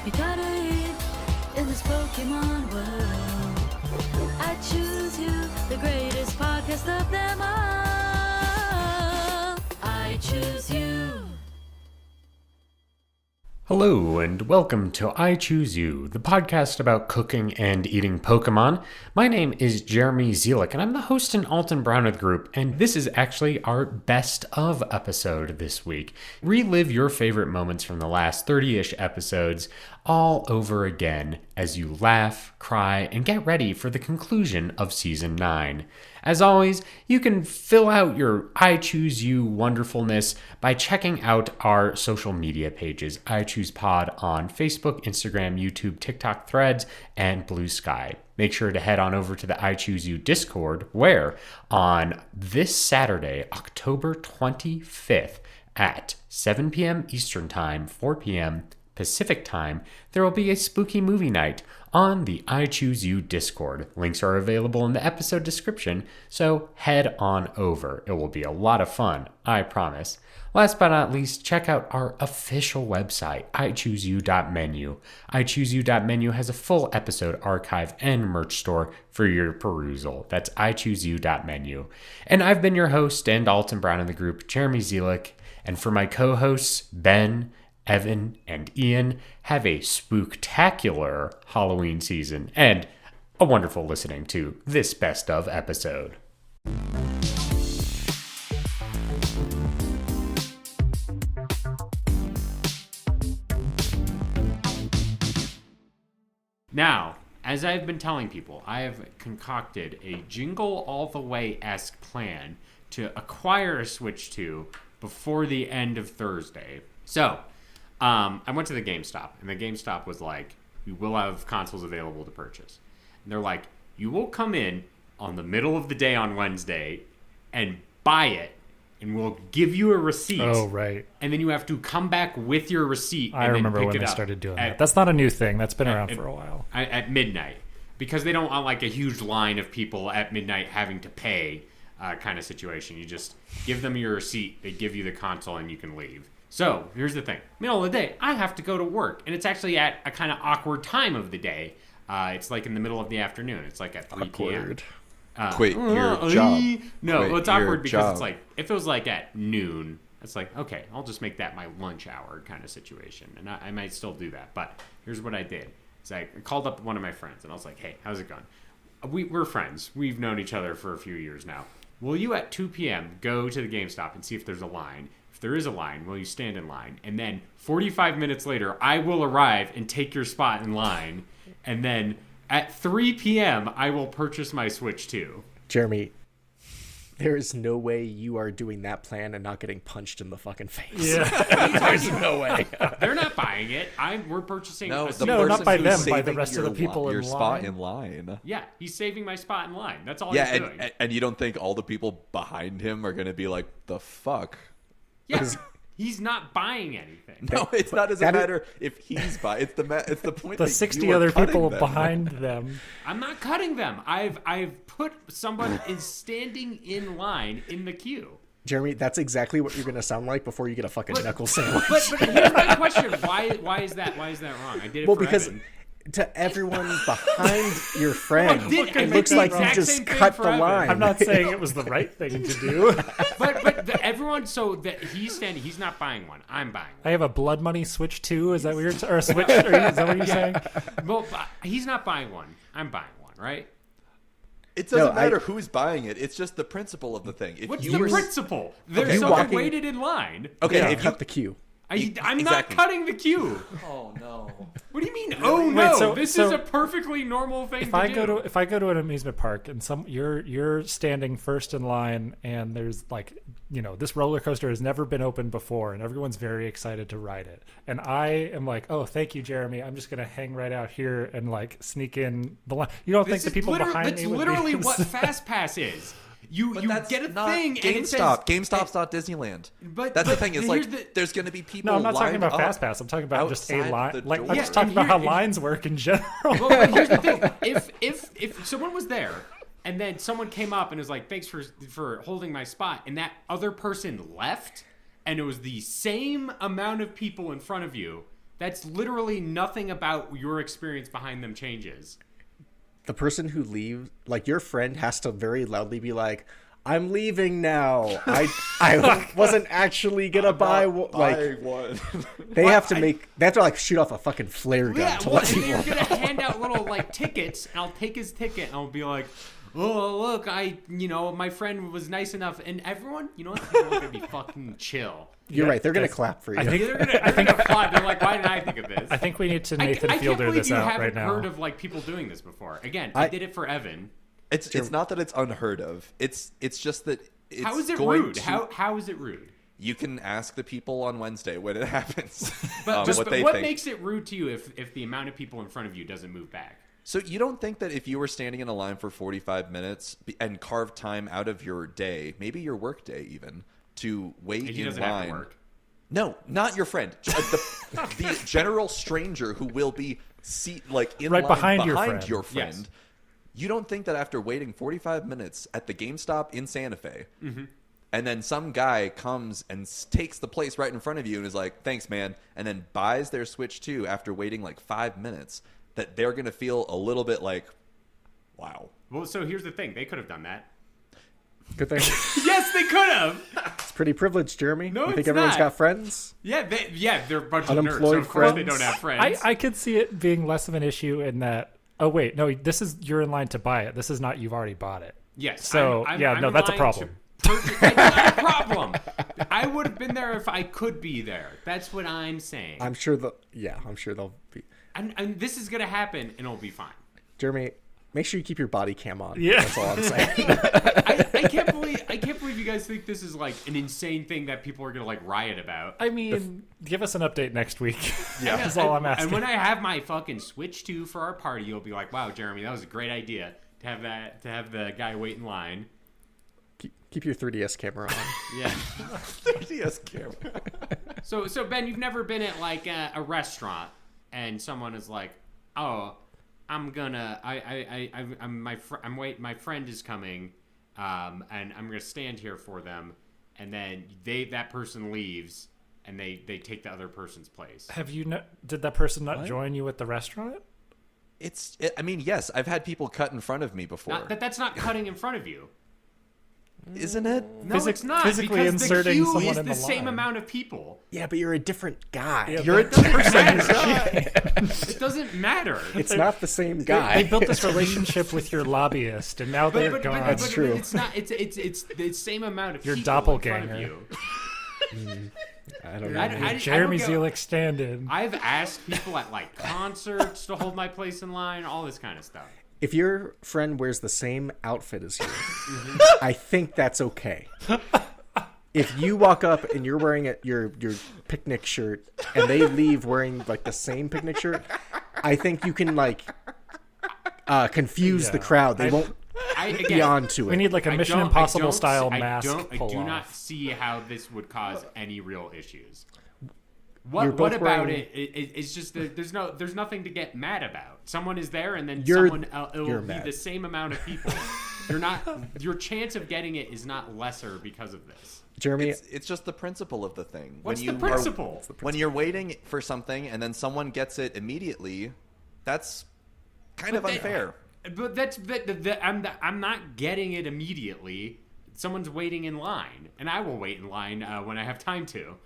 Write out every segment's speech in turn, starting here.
You gotta eat in this Pokemon world. I choose you, the greatest podcast of them all. I choose you. Hello, and welcome to I Choose You, the podcast about cooking and eating Pokemon. My name is Jeremy Zielik, and I'm the host in Alton Brown of the group, and this is actually our best of episode this week. Relive your favorite moments from the last 30-ish episodes all over again as you laugh, cry, and get ready for the conclusion of Season 9. As always, you can fill out your I Choose You wonderfulness by checking out our social media pages, I Choose Pod on Facebook, Instagram, YouTube, TikTok, Threads, and Blue Sky. Make sure to head on over to the I Choose You Discord, where on this Saturday, October 25th at 7 p.m. Eastern Time, 4 p.m. Pacific Time, there will be a spooky movie night on the I Choose You Discord. Links are available in the episode description, so head on over. It will be a lot of fun, I promise. Last but not least, check out our official website, ichooseyou.menu. ichooseyou.menu has a full episode archive and merch store for your perusal. That's ichooseyou.menu. And I've been your host and Alton Brown in the group, Jeremy Zielik, and for my co-hosts, Ben, Evan, and Ian, have a spooktacular Halloween season and a wonderful listening to this best of episode. Now, as I've been telling people, I have concocted a Jingle All the Way-esque plan to acquire a Switch 2 before the end of Thursday. So, I went to the GameStop, and the GameStop was like, we will have consoles available to purchase. And they're like, you will come in on the middle of the day on Wednesday and buy it, and we'll give you a receipt. Oh, right. And then you have to come back with your receipt and I remember then pick when it they up started doing that. That's not a new thing. That's been around for a while. At midnight. Because they don't want like a huge line of people at midnight having to pay kind of situation. You just give them your receipt, they give you the console, and you can leave. So, here's the thing. Middle of the day, I have to go to work. And it's actually at a kind of awkward time of the day. It's like in the middle of the afternoon. It's like at 3 p.m. Quit your job. No, Quit well, it's awkward your because job. it's like, if it was like at noon, it's like, okay, I'll just make that my lunch hour kind of situation. And I might still do that. But here's what I did. Is I called up one of my friends and I was like, hey, how's it going? We're friends. We've known each other for a few years now. Will you at 2 p.m. go to the GameStop and see if there's a line? If there is a line, will you stand in line? And then 45 minutes later, I will arrive and take your spot in line. And then at 3 p.m., I will purchase my Switch 2. Jeremy, there is no way you are doing that plan and not getting punched in the fucking face. Yeah. There's no way. They're not buying it. We're purchasing No, a the No, person not by who's them, by the saving rest of the people in your line. spot in line. Yeah, he's saving my spot in line. That's all Yeah, he's doing. and you don't think all the people behind him are going to be like, the fuck? Yeah, he's not buying anything. No, it's not as a That is- matter if he's by. It's the point. The that 60 you are other cutting people them. behind them. I'm not cutting them. I've put someone is standing in line in the queue. Jeremy, that's exactly what you're going to sound like before you get a fucking knuckle sandwich. But here's my question: Why is that wrong? I did it Well, for because Evan. to everyone behind your friend, I did it looks the like you exact just same thing cut for the Evan. line. I'm not saying it was the right thing to do. Everyone. So that he's standing. He's not buying one. I'm buying one. I have a blood money Switch 2. Is that what you're or a Switch? Is that what you're saying? Well, he's not buying one. I'm buying one, right? It doesn't No, matter who's buying it. It's just the principle of the thing. If What's you the were- principle? There's You someone walking- waited in line. Okay, Yeah, if you cut the queue. I'm not Exactly. cutting the queue. Oh no. What do you mean? Oh no! Wait, this so is a perfectly normal thing If to I do. go to an amusement park and you're standing first in line and there's like, this roller coaster has never been opened before and everyone's very excited to ride it, and I am like, oh, thank you, Jeremy, I'm just gonna hang right out here and like sneak in the line. You don't think the people behind that's me would literally be what Fast Pass is. You That's get a not thing and it says GameStop's not Disneyland. But- that's but the thing. Is here's like the- there's going to be people. No, I'm not talking lined about up Fast Pass. I'm talking about just a outside line. the Like door. I'm just talking and about how here- lines work in general. Well, but here's the thing: if someone was there and then someone came up and was like, "Thanks for holding my spot," and that other person left, and it was the same amount of people in front of you, That's literally nothing about your experience behind them changes. The person who leaves, like your friend, has to very loudly be like, "I'm leaving now. I wasn't actually gonna buy like one." they have to like shoot off a fucking flare gun to let and people they're gonna hand out little like tickets, and I'll take his ticket, and I'll be like, "Oh, look, my friend was nice enough," and everyone, you know what? People are gonna be fucking chill. You're right. They're gonna clap for you. They're gonna applaud. They're like, "Why didn't I think of this?" I think we need to Nathan I Fielder this out right now. I can't believe you haven't heard of like people doing this before. Again, I did it for Evan. It's not that it's unheard of. It's just that it's How is it going rude? to- How is it rude? You can ask the people on Wednesday when it happens. But what they what think. makes it rude to you if the amount of people in front of you doesn't move back? So you don't think that if you were standing in a line for 45 minutes and carved time out of your day, maybe your work day even, to wait And he in doesn't line? have to work. No, not your friend. The general stranger who will be in Right line behind your your friend. friend. You don't think that after waiting 45 minutes at the GameStop in Santa Fe, and then some guy comes and takes the place right in front of you and is like, "Thanks, man," and then buys their Switch 2 after waiting like 5 minutes, that they're going to feel a little bit like, wow. Well, so here's the thing: they could have done that. Good thing. Yes, they could have. It's pretty privileged, Jeremy. No, you think it's everyone's not. got friends? Yeah, they're a bunch of nerds. So Unemployed of course they friends? don't have friends. I could see it being less of an issue in that. Oh wait, no, this is you're in line to buy it. This is not you've already bought it. Yes. So, I'm that's a relying problem. It's not a problem. I would have been there if I could be there. That's what I'm saying. I'm sure they'll be. And this is gonna happen, and it'll be fine. Jeremy, make sure you keep your body cam on. Yeah. That's all I'm saying. I can't believe you guys think this is like an insane thing that people are gonna like riot about. I mean, give us an update next week. Yeah, That's all I'm asking. And when I have my fucking Switch 2 for our party, you'll be like, "Wow, Jeremy, that was a great idea to have the guy wait in line." Keep your 3DS camera on. Yeah. 3DS camera. So Ben, you've never been at like a restaurant and someone is like, "Oh, I'm gonna, my friend is coming, and I'm gonna stand here for them," and then that person leaves and they take the other person's place. Have you? Did that person not join you at the restaurant? I mean, yes, I've had people cut in front of me before. That's not cutting in front of you. Isn't it? No, it's not. Physically because inserting the queue someone is in the the same line. amount of people. Yeah, but you're a different guy. Yeah, You're a but different guy. It doesn't matter. It's not the same guy. They built this relationship with your lobbyist, and now they're gone. That's true. It's not. It's the same amount of Your people in front of doppelganger. you. I don't know. I Jeremy don't get- Zelik stand-in. I've asked people at like concerts to hold my place in line, all this kind of stuff. If your friend wears the same outfit as you, I think that's okay. If you walk up and you're wearing your picnic shirt and they leave wearing like the same picnic shirt, I think you can like confuse the crowd. They won't be onto it. We need like a I Mission don't- Impossible I style don't- mask I pull do off. not see how this would cause any real issues. You're What both about wearing- it's just that there's nothing to get mad about. Someone is there, and then You're it'll be mad. the same amount of people. Your chance of getting it is not lesser because of this. Jeremy, It's just the principle of the thing. What's when the you principle? When you're waiting for something and then someone gets it immediately, that's kind of unfair. But I'm not getting it immediately. Someone's waiting in line, and I will wait in line when I have time to.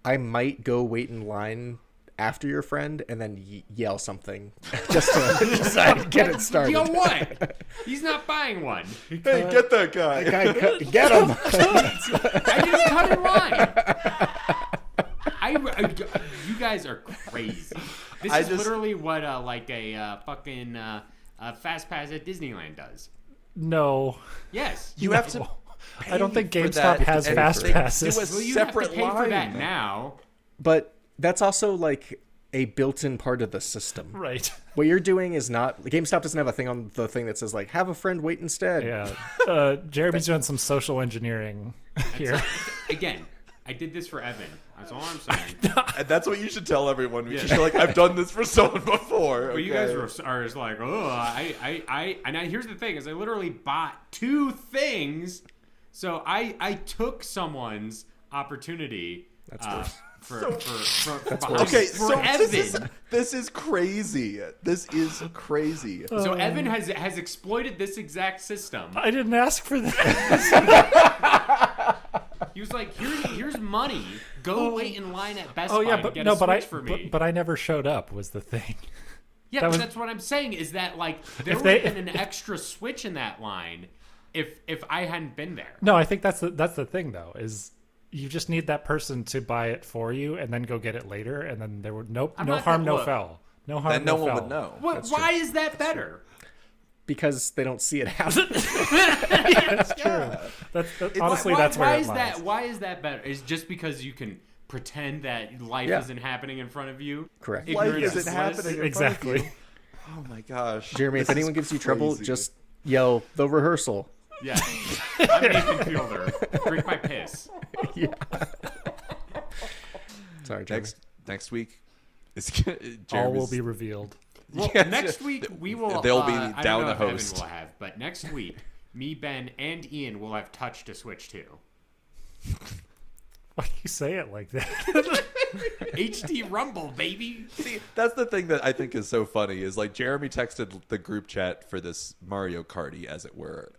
I might go wait in line after your friend and then yell something just to get it started. You know what? He's not buying one. Hey, get that guy. Get him! I didn't cut in line. You guys are crazy. This is literally what like a fucking fast pass at Disneyland does. No, Yes. You have to. I don't think pay for GameStop that has and fast they passes. do a Well, you have to separate pay for line. that now. But that's also like a built-in part of the system. Right. What you're doing is not. GameStop doesn't have a thing on the thing that says like have a friend wait instead. Yeah. Jeremy's doing some social engineering here. Again, I did this for Evan. That's all I'm saying. And that's what you should tell everyone. You should be like, I've done this for someone before. But you guys are just like, oh, here's the thing: is I literally bought 2 things, so I took someone's opportunity. That's worse. Okay, for so Evan. this is crazy. This is crazy. So Evan has exploited this exact system. I didn't ask for that. He was like, "Here's money. Go wait in line at Best Buy and get a but Switch for me." But I never showed up. Was the thing. Yeah, but that's what I'm saying is that like there would have been an extra Switch in that line if I hadn't been there. No, I think that's the thing though is you just need that person to buy it for you and then go get it later, and then there would no harm, no foul. No harm, Then no no one foul. would know. Why is that better? Because they don't see it happen. That's true. Honestly, that's where it lies. Why is that better? Is just because you can pretend that life isn't happening in front of you? Correct. Life Ignorance isn't is happening. In Exactly. front of you. Oh my gosh, Jeremy, if This anyone is gives you trouble, crazy. just yell the rehearsal. Yeah. I'm Nathan Fielder. Drink my piss. Yeah. Sorry, Jeremy. next week. All will be revealed. Well, next week we will. They'll be I down don't know the if host. Evan will have, but next week, me, Ben, and Ian will have touched a Switch too. Why do you say it like that? HD Rumble, baby. See, that's the thing that I think is so funny is like Jeremy texted the group chat for this Mario Karty, as it were,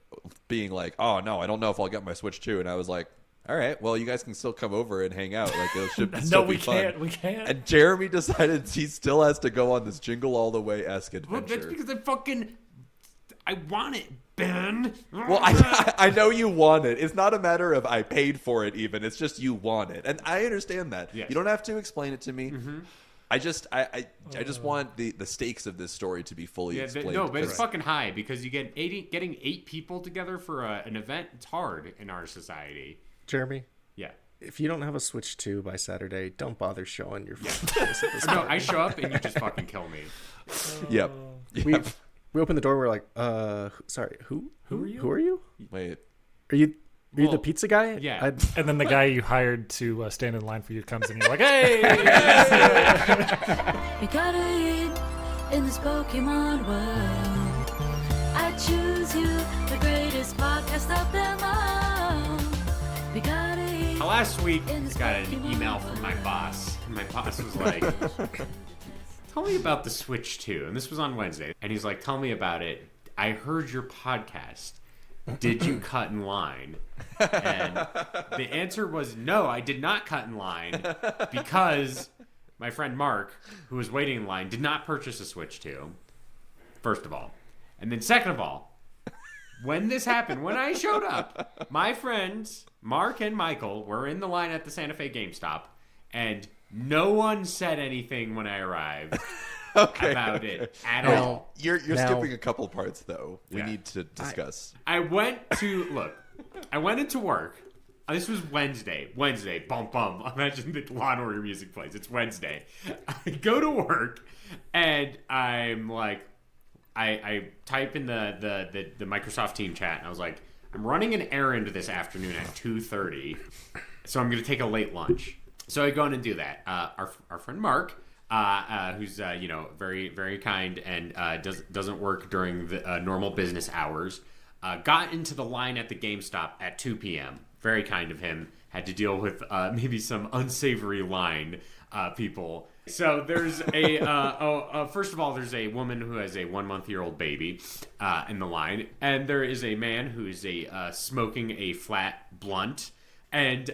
being like, "Oh no, I don't know if I'll get my Switch too," and I was like, "All right, well, you guys can still come over and hang out. Like it should still No, be we fun." can't. We can't. And Jeremy decided he still has to go on this Jingle All the Way-esque Well, adventure. that's because I want it, Ben. Well, I know you want it. It's not a matter of I paid for it even. It's just you want it. And I understand that. Yes. You don't have to explain it to me. Mm-hmm. I just want the stakes of this story to be fully explained. No, but it's because- fucking high because you get getting 8 people together for an event. It's hard in our society. Jeremy, Yeah. if you don't have a Switch 2 by Saturday, don't bother showing your face at this No, point. I show up and you just fucking kill me. Yep. We open the door. We're like, sorry, who are you? Who are you? Wait. Are you the Well, pizza guy? yeah. And then the guy you hired to stand in line for you comes in and you're like, hey! We gotta eat in this Pokemon world. I choose you, the greatest podcast of them all. We gotta eat. Last week, I got an email from my boss. And my boss was like, "Tell me about the Switch 2." And this was on Wednesday. And he's like, "Tell me about it. I heard your podcast. Did you cut in line?" And the answer was no, I did not cut in line because my friend Mark, who was waiting in line, did not purchase a Switch 2, first of all. And then second of all, when this happened, when I showed up, my friends Mark and Michael were in the line at the Santa Fe GameStop, and no one said anything when I arrived about it at all. You're Now- skipping a couple parts though. We Yeah. need to discuss. I went into work. This was Wednesday. Bum bum. Imagine the Law and Order music plays. It's Wednesday. I go to work and I'm like, I type in the Microsoft team chat and I was like, I'm running an errand this afternoon at 2:30, so I'm going to take a late lunch. So I go in and do that. Our friend Mark, who's very very kind and doesn't work during the normal business hours, got into the line at the GameStop at 2 p.m. Very kind of him. Had to deal with maybe some unsavory line people. So there's first of all, there's a woman who has a 1-month-old baby in the line, and there is a man who is smoking a flat blunt, and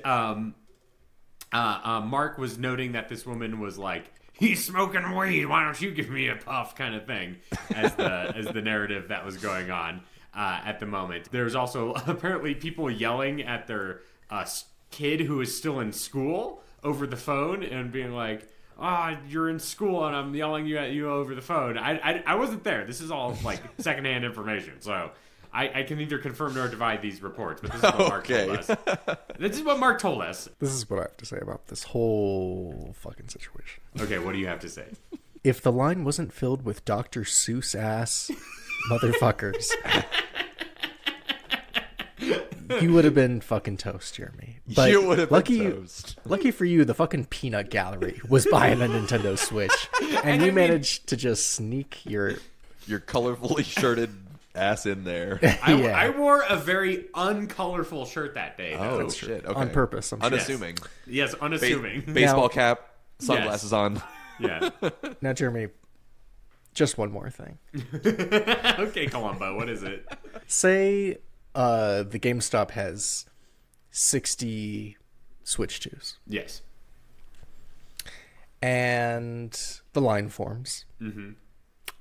Mark was noting that this woman was like, "He's smoking weed. Why don't you give me a puff?" kind of thing, as the narrative that was going on at the moment. There was also apparently people yelling at their kid who is still in school over the phone and being like, "Oh, you're in school and I'm yelling at you over the phone." I wasn't there. This is all like secondhand information, so I can neither confirm nor divide these reports. But this is what Mark told us. This is what Mark told us. This is what I have to say about this whole fucking situation. Okay, what do you have to say? If the line wasn't filled with Dr. Seuss ass motherfuckers, you would have been fucking toast, Jeremy. But You would have been lucky toast. Lucky for you, the fucking peanut gallery was buying a Nintendo Switch, and you managed to just sneak your Your colorfully shirted ass in there. I wore a very uncolorful shirt that day. Oh, shit. Okay. On purpose, I'm sure. Unassuming. Yes, unassuming. Baseball cap, sunglasses on. Yeah. Now, Jeremy, just one more thing. Okay, Columbo, what is it? Say the GameStop has 60 Switch 2s. Yes. And the line forms. Mm-hmm.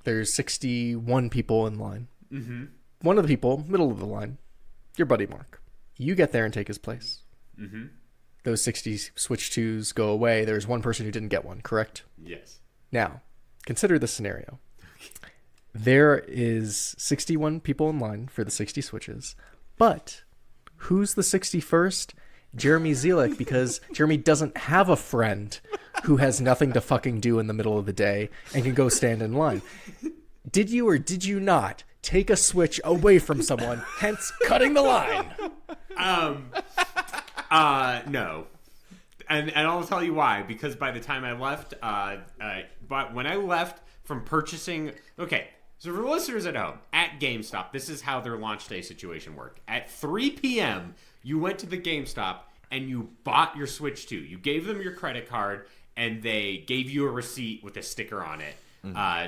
There's 61 people in line. Mm-hmm. One of the people, middle of the line, your buddy Mark. You get there and take his place. Mm-hmm. Those 60 Switch 2s go away. There's one person who didn't get one, correct? Yes. Now, consider this scenario. There is 61 people in line for the 60 Switches, but who's the 61st? Jeremy Zielek, because Jeremy doesn't have a friend who has nothing to fucking do in the middle of the day and can go stand in line. Did you or did you not take a Switch away from someone, hence cutting the line? No. And I'll tell you why. Because by the time I left, but when I left from purchasing, okay, so for listeners at home, at GameStop, this is how their launch day situation worked. At 3 p.m., you went to the GameStop and you bought your Switch 2. You gave them your credit card and they gave you a receipt with a sticker on it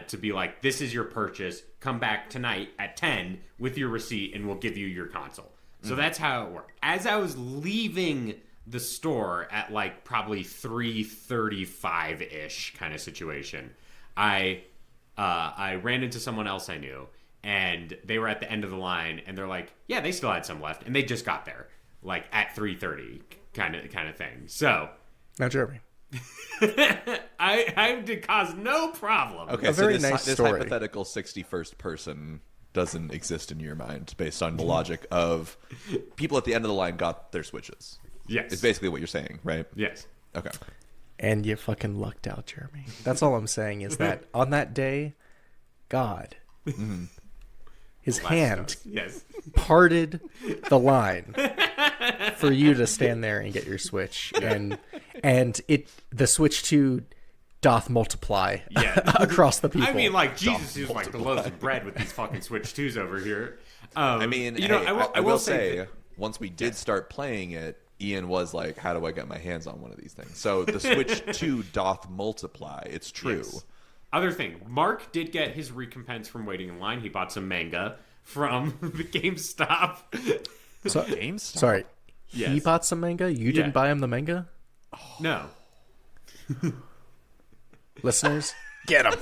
to be like, this is your purchase. Come back tonight at 10 with your receipt and we'll give you your console. So that's how it worked. As I was leaving the store at like probably 3:35-ish kind of situation, I ran into someone else I knew, and they were at the end of the line, and they're like, yeah, they still had some left, and they just got there, like at 3:30 kind of thing. So Now, Jeremy. I did cause no problem. Okay, A so very this, nice this story. hypothetical 61st person doesn't exist in your mind based on the logic of people at the end of the line got their Switches. Yes. It's basically what you're saying, right? Yes. Okay. And you fucking lucked out, Jeremy. That's all I'm saying is that on that day, God, his hand Yes. parted the line for you to stand there and get your Switch. And the Switch 2 doth multiply across the people. I mean, like, Jesus is like the loaves of bread with these fucking Switch 2s over here. I mean, you know, hey, I will say that once we did start playing it, Ian was like, how do I get my hands on one of these things? So the Switch 2 doth multiply. It's true. Yes. Other thing, Mark did get his recompense from waiting in line. He bought some manga from the GameStop. So, GameStop? sorry. He Yes. bought some manga? You didn't buy him the manga? No. Listeners, get him.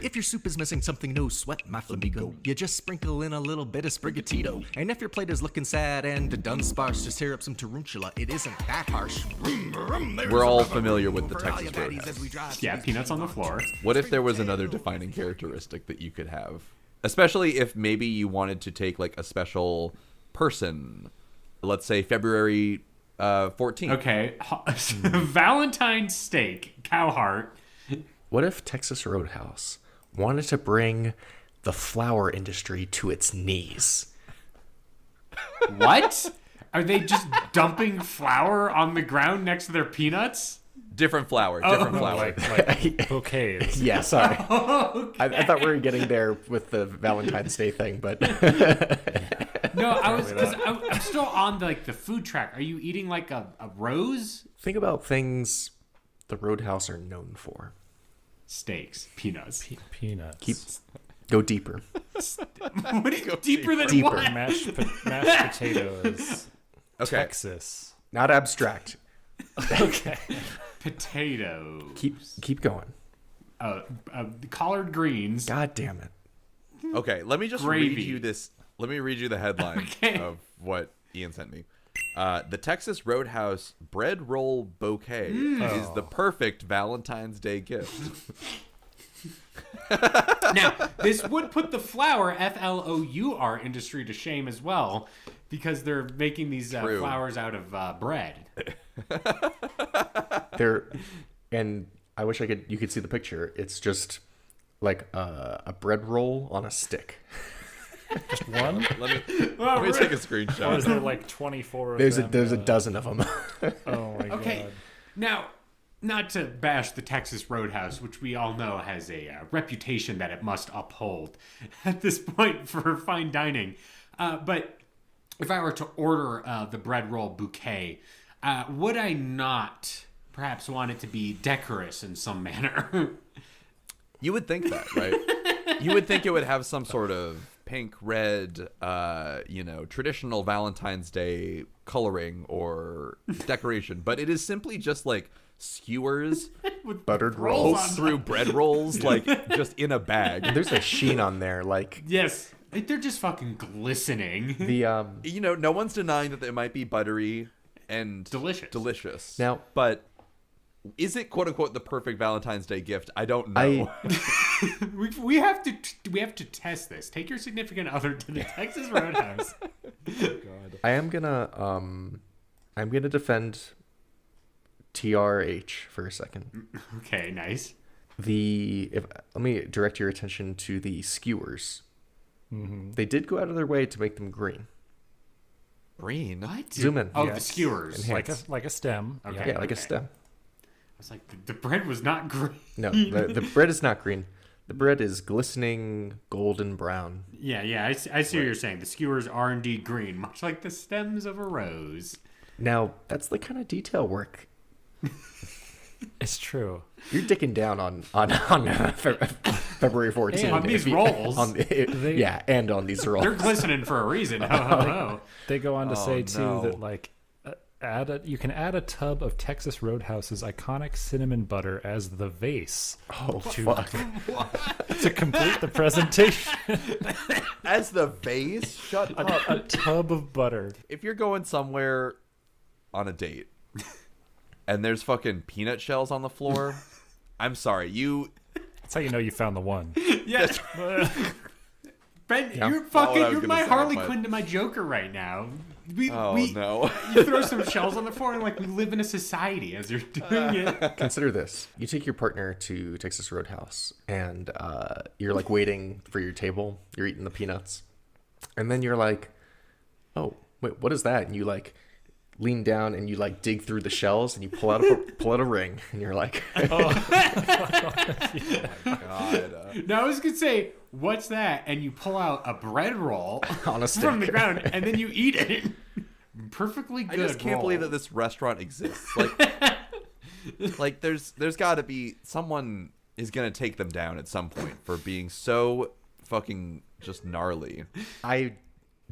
If your soup is missing something, no sweat, my flamigo. You just sprinkle in a little bit of sprigatito. And if your plate is looking sad and done sparse, just tear up some tarantula. It isn't that harsh. We're all familiar with the Texas Roadhouse. Yeah, peanuts on the floor. What if there was another defining characteristic that you could have? Especially if maybe you wanted to take like a special person. Let's say February 14th. Okay. Valentine's steak, cow heart. What if Texas Roadhouse wanted to bring the flower industry to its knees? What? Are they just dumping flour on the ground next to their peanuts? Different flower. Different flower. Like bouquets. Yeah, sorry. I thought we were getting there with the Valentine's Day thing, but No, I'm still on the food track. Are you eating like a rose? think about things the Roadhouse are known for. Steaks, peanuts. Peanuts. Go deeper. What do you deeper than Deeper. what? Mashed potatoes. Okay. Texas. Not abstract. Okay. Potatoes. Keep going. Collard greens. God damn it. Okay, let me just Gravy. read you this. Let me read you the headline of what Ian sent me. The Texas Roadhouse bread roll bouquet is the perfect Valentine's Day gift. Now, this would put the flour, Flour industry to shame as well, because they're making these flours out of bread. And I wish you could see the picture. It's just like a bread roll on a stick. Just one? Let me take a screenshot. Or is there like 24 of There's them? a dozen of them. Oh my Okay. god. Now, not to bash the Texas Roadhouse, which we all know has a reputation that it must uphold at this point for fine dining. But if I were to order the bread roll bouquet, would I not perhaps want it to be decorous in some manner? You would think that, right? You would think it would have some sort of pink, red, traditional Valentine's Day coloring or decoration, but it is simply just like skewers With Buttered rolls rolls. on through bread rolls, like just in a bag. There's a sheen on there, like Yes. Like, they're just fucking glistening. the No one's denying that it might be buttery and Delicious. Now- but is it quote unquote the perfect Valentine's Day gift? I don't know. We have to test this. Take your significant other to the Texas Roadhouse. I am gonna defend TRH for a second. Okay, nice. Let me direct your attention to the skewers. They did go out of their way to make them green. Green. What? Zoom in. Oh, Yes. the skewers. Enhance. Like a stem. Okay. Yeah, like a stem. I was like, the bread was not green. No, the bread is not green. The bread is glistening golden brown. Yeah, I see what you're saying. The skewers are indeed green, much like the stems of a rose. Now, that's the kind of detail work It's true. you're dicking down on February 14th. And on these If you- rolls. And on these rolls. They're glistening for a reason. Oh. They go on to say too no. that like you can add a tub of Texas Roadhouse's iconic cinnamon butter as the vase Oh, fuck. to complete the presentation. As the vase? Shut up. A tub of butter. If you're going somewhere on a date and there's fucking peanut shells on the floor, I'm sorry, That's how you know you found the one. Yes. Ben, Yeah. you're Not what I was you're gonna my say, Harley but- Quinn to my Joker right now. no. You throw some shells on the floor and like we live in a society as you're doing it. Consider this. You take your partner to Texas Roadhouse and you're like waiting for your table. You're eating the peanuts. And then you're like, oh, wait, what is that? And you like lean down and you like dig through the shells and you pull out a ring and you're like, God. Now I was gonna say, what's that? And you pull out a bread roll On a from the stick. ground and then you eat it. Perfectly I good. just can't roll. believe that this restaurant exists. Like there's got to be someone is gonna take them down at some point for being so fucking just gnarly. I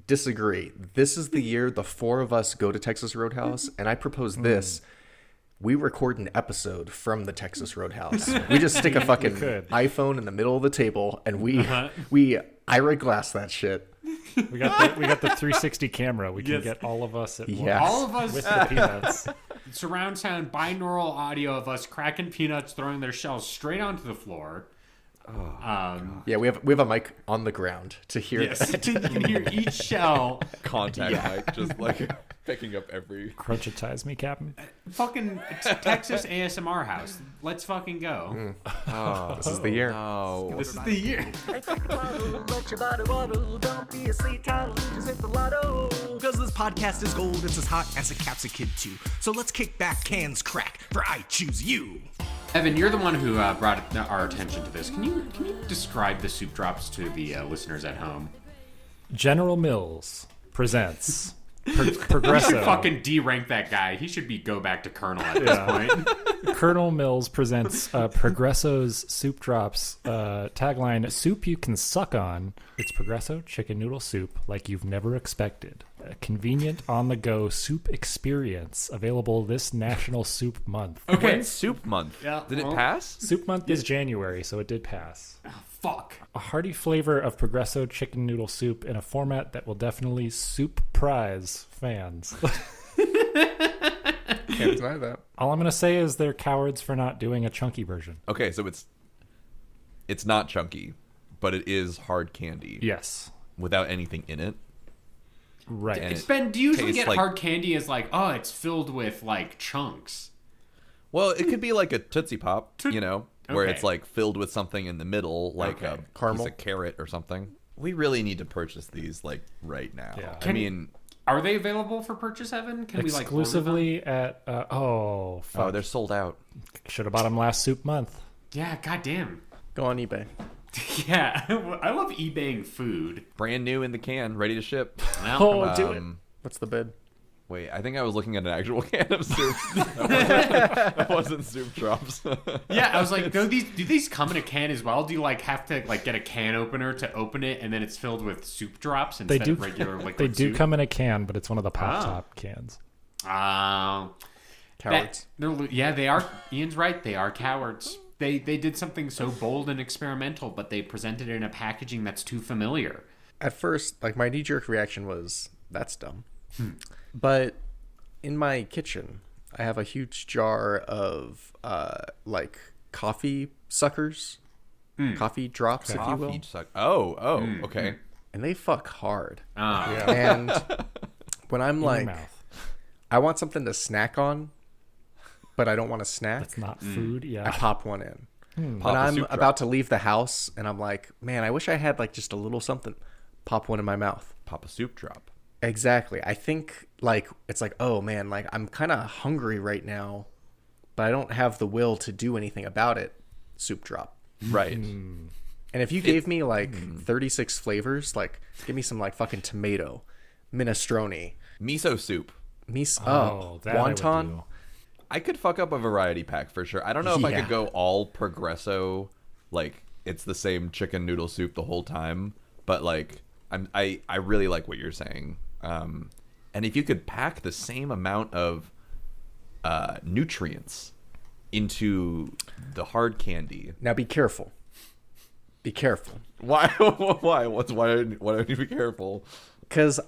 disagree. This is the year the four of us go to Texas Roadhouse, and I propose this. We record an episode from the Texas Roadhouse. We just stick a fucking could. iPhone in the middle of the table, and we Ira glass that shit. We got the 360 camera. We can Yes. get all of us at Yes. All of us with the peanuts. surround sound binaural audio of us cracking peanuts, throwing their shells straight onto the floor. Yeah, we have a mic on the ground to hear Yes, that. you can hear each shell. Contact mic, just like picking up every. Crunchitize me, Captain. Fucking Texas ASMR house. Let's fucking go. Oh, This is the year. no. This is the year. Because this podcast is gold, it's as hot as a capsicum too. So let's kick back, cans crack, for I choose you. Evan, you're the one who brought our attention to this. Can you describe the soup drops to the listeners at home? General Mills presents You should Progresso. fucking de-rank that guy. He should go back to Colonel at this point. Colonel Mills presents Progresso's Soup Drops tagline, soup you can suck on. It's Progresso chicken noodle soup like you've never expected. A convenient on-the-go soup experience available this National Soup Month. Okay. When's Soup Month? Yeah, Did it well- pass? Soup Month is January, so it did pass. Fuck. A hearty flavor of Progresso chicken noodle soup in a format that will definitely soup prize fans. Can't deny that. All I'm going to say is they're cowards for not doing a chunky version. Okay, so it's not chunky, but it is hard candy Yes. without anything in it. Right. And It's been. Do you usually tastes get like- hard candy as like, oh, it's filled with like chunks? Well, it could be like a Tootsie Pop, where Okay. it's like filled with something in the middle, like Okay. a Caramel. piece of carrot or something. We really need to purchase these like right now. Yeah. I mean, Are they available for purchase, Evan? Can we Exclusively at fuck. Oh, they're sold out. Should have bought them last soup month. Yeah, goddamn. Go on eBay. Yeah, I love eBaying food. Brand new in the can, ready to ship. Oh, do it. What's the bid? Wait, I think I was looking at an actual can of soup. That wasn't soup drops. Yeah, I was like, do these come in a can as well? Do you like have to like get a can opener to open it, and then it's filled with soup drops instead of regular liquid They do soup? come in a can, but it's one of the pop top cans. Cowards. They are. Ian's right. They are cowards. They did something so bold and experimental, but they presented it in a packaging that's too familiar. At first, like, my knee-jerk reaction was, that's dumb. But in my kitchen, I have a huge jar of like coffee suckers, coffee drops, if you will. Okay. And they fuck hard. Yeah. And when I'm In your like, mouth. I want something to snack on, but I don't want to snack, It's not food. I Yeah. pop one in. Pop When a I'm soup about to leave the house and I'm like, man, I wish I had like just a little something, pop one in my mouth. Pop a soup drop. Exactly. I think like it's like, oh man, like I'm kind of hungry right now, but I don't have the will to do anything about it. Soup drop. Right. And if you gave me like 36 flavors, like give me some like fucking tomato, minestrone, Miso soup. that I would wonton. do. I could fuck up a variety pack for sure. I don't know if I Yeah. could go all Progresso, like it's the same chicken noodle soup the whole time, but like I really like what you're saying. And if you could pack the same amount of nutrients into the hard candy, Now be careful. Be careful. why? Why don't you be careful? Because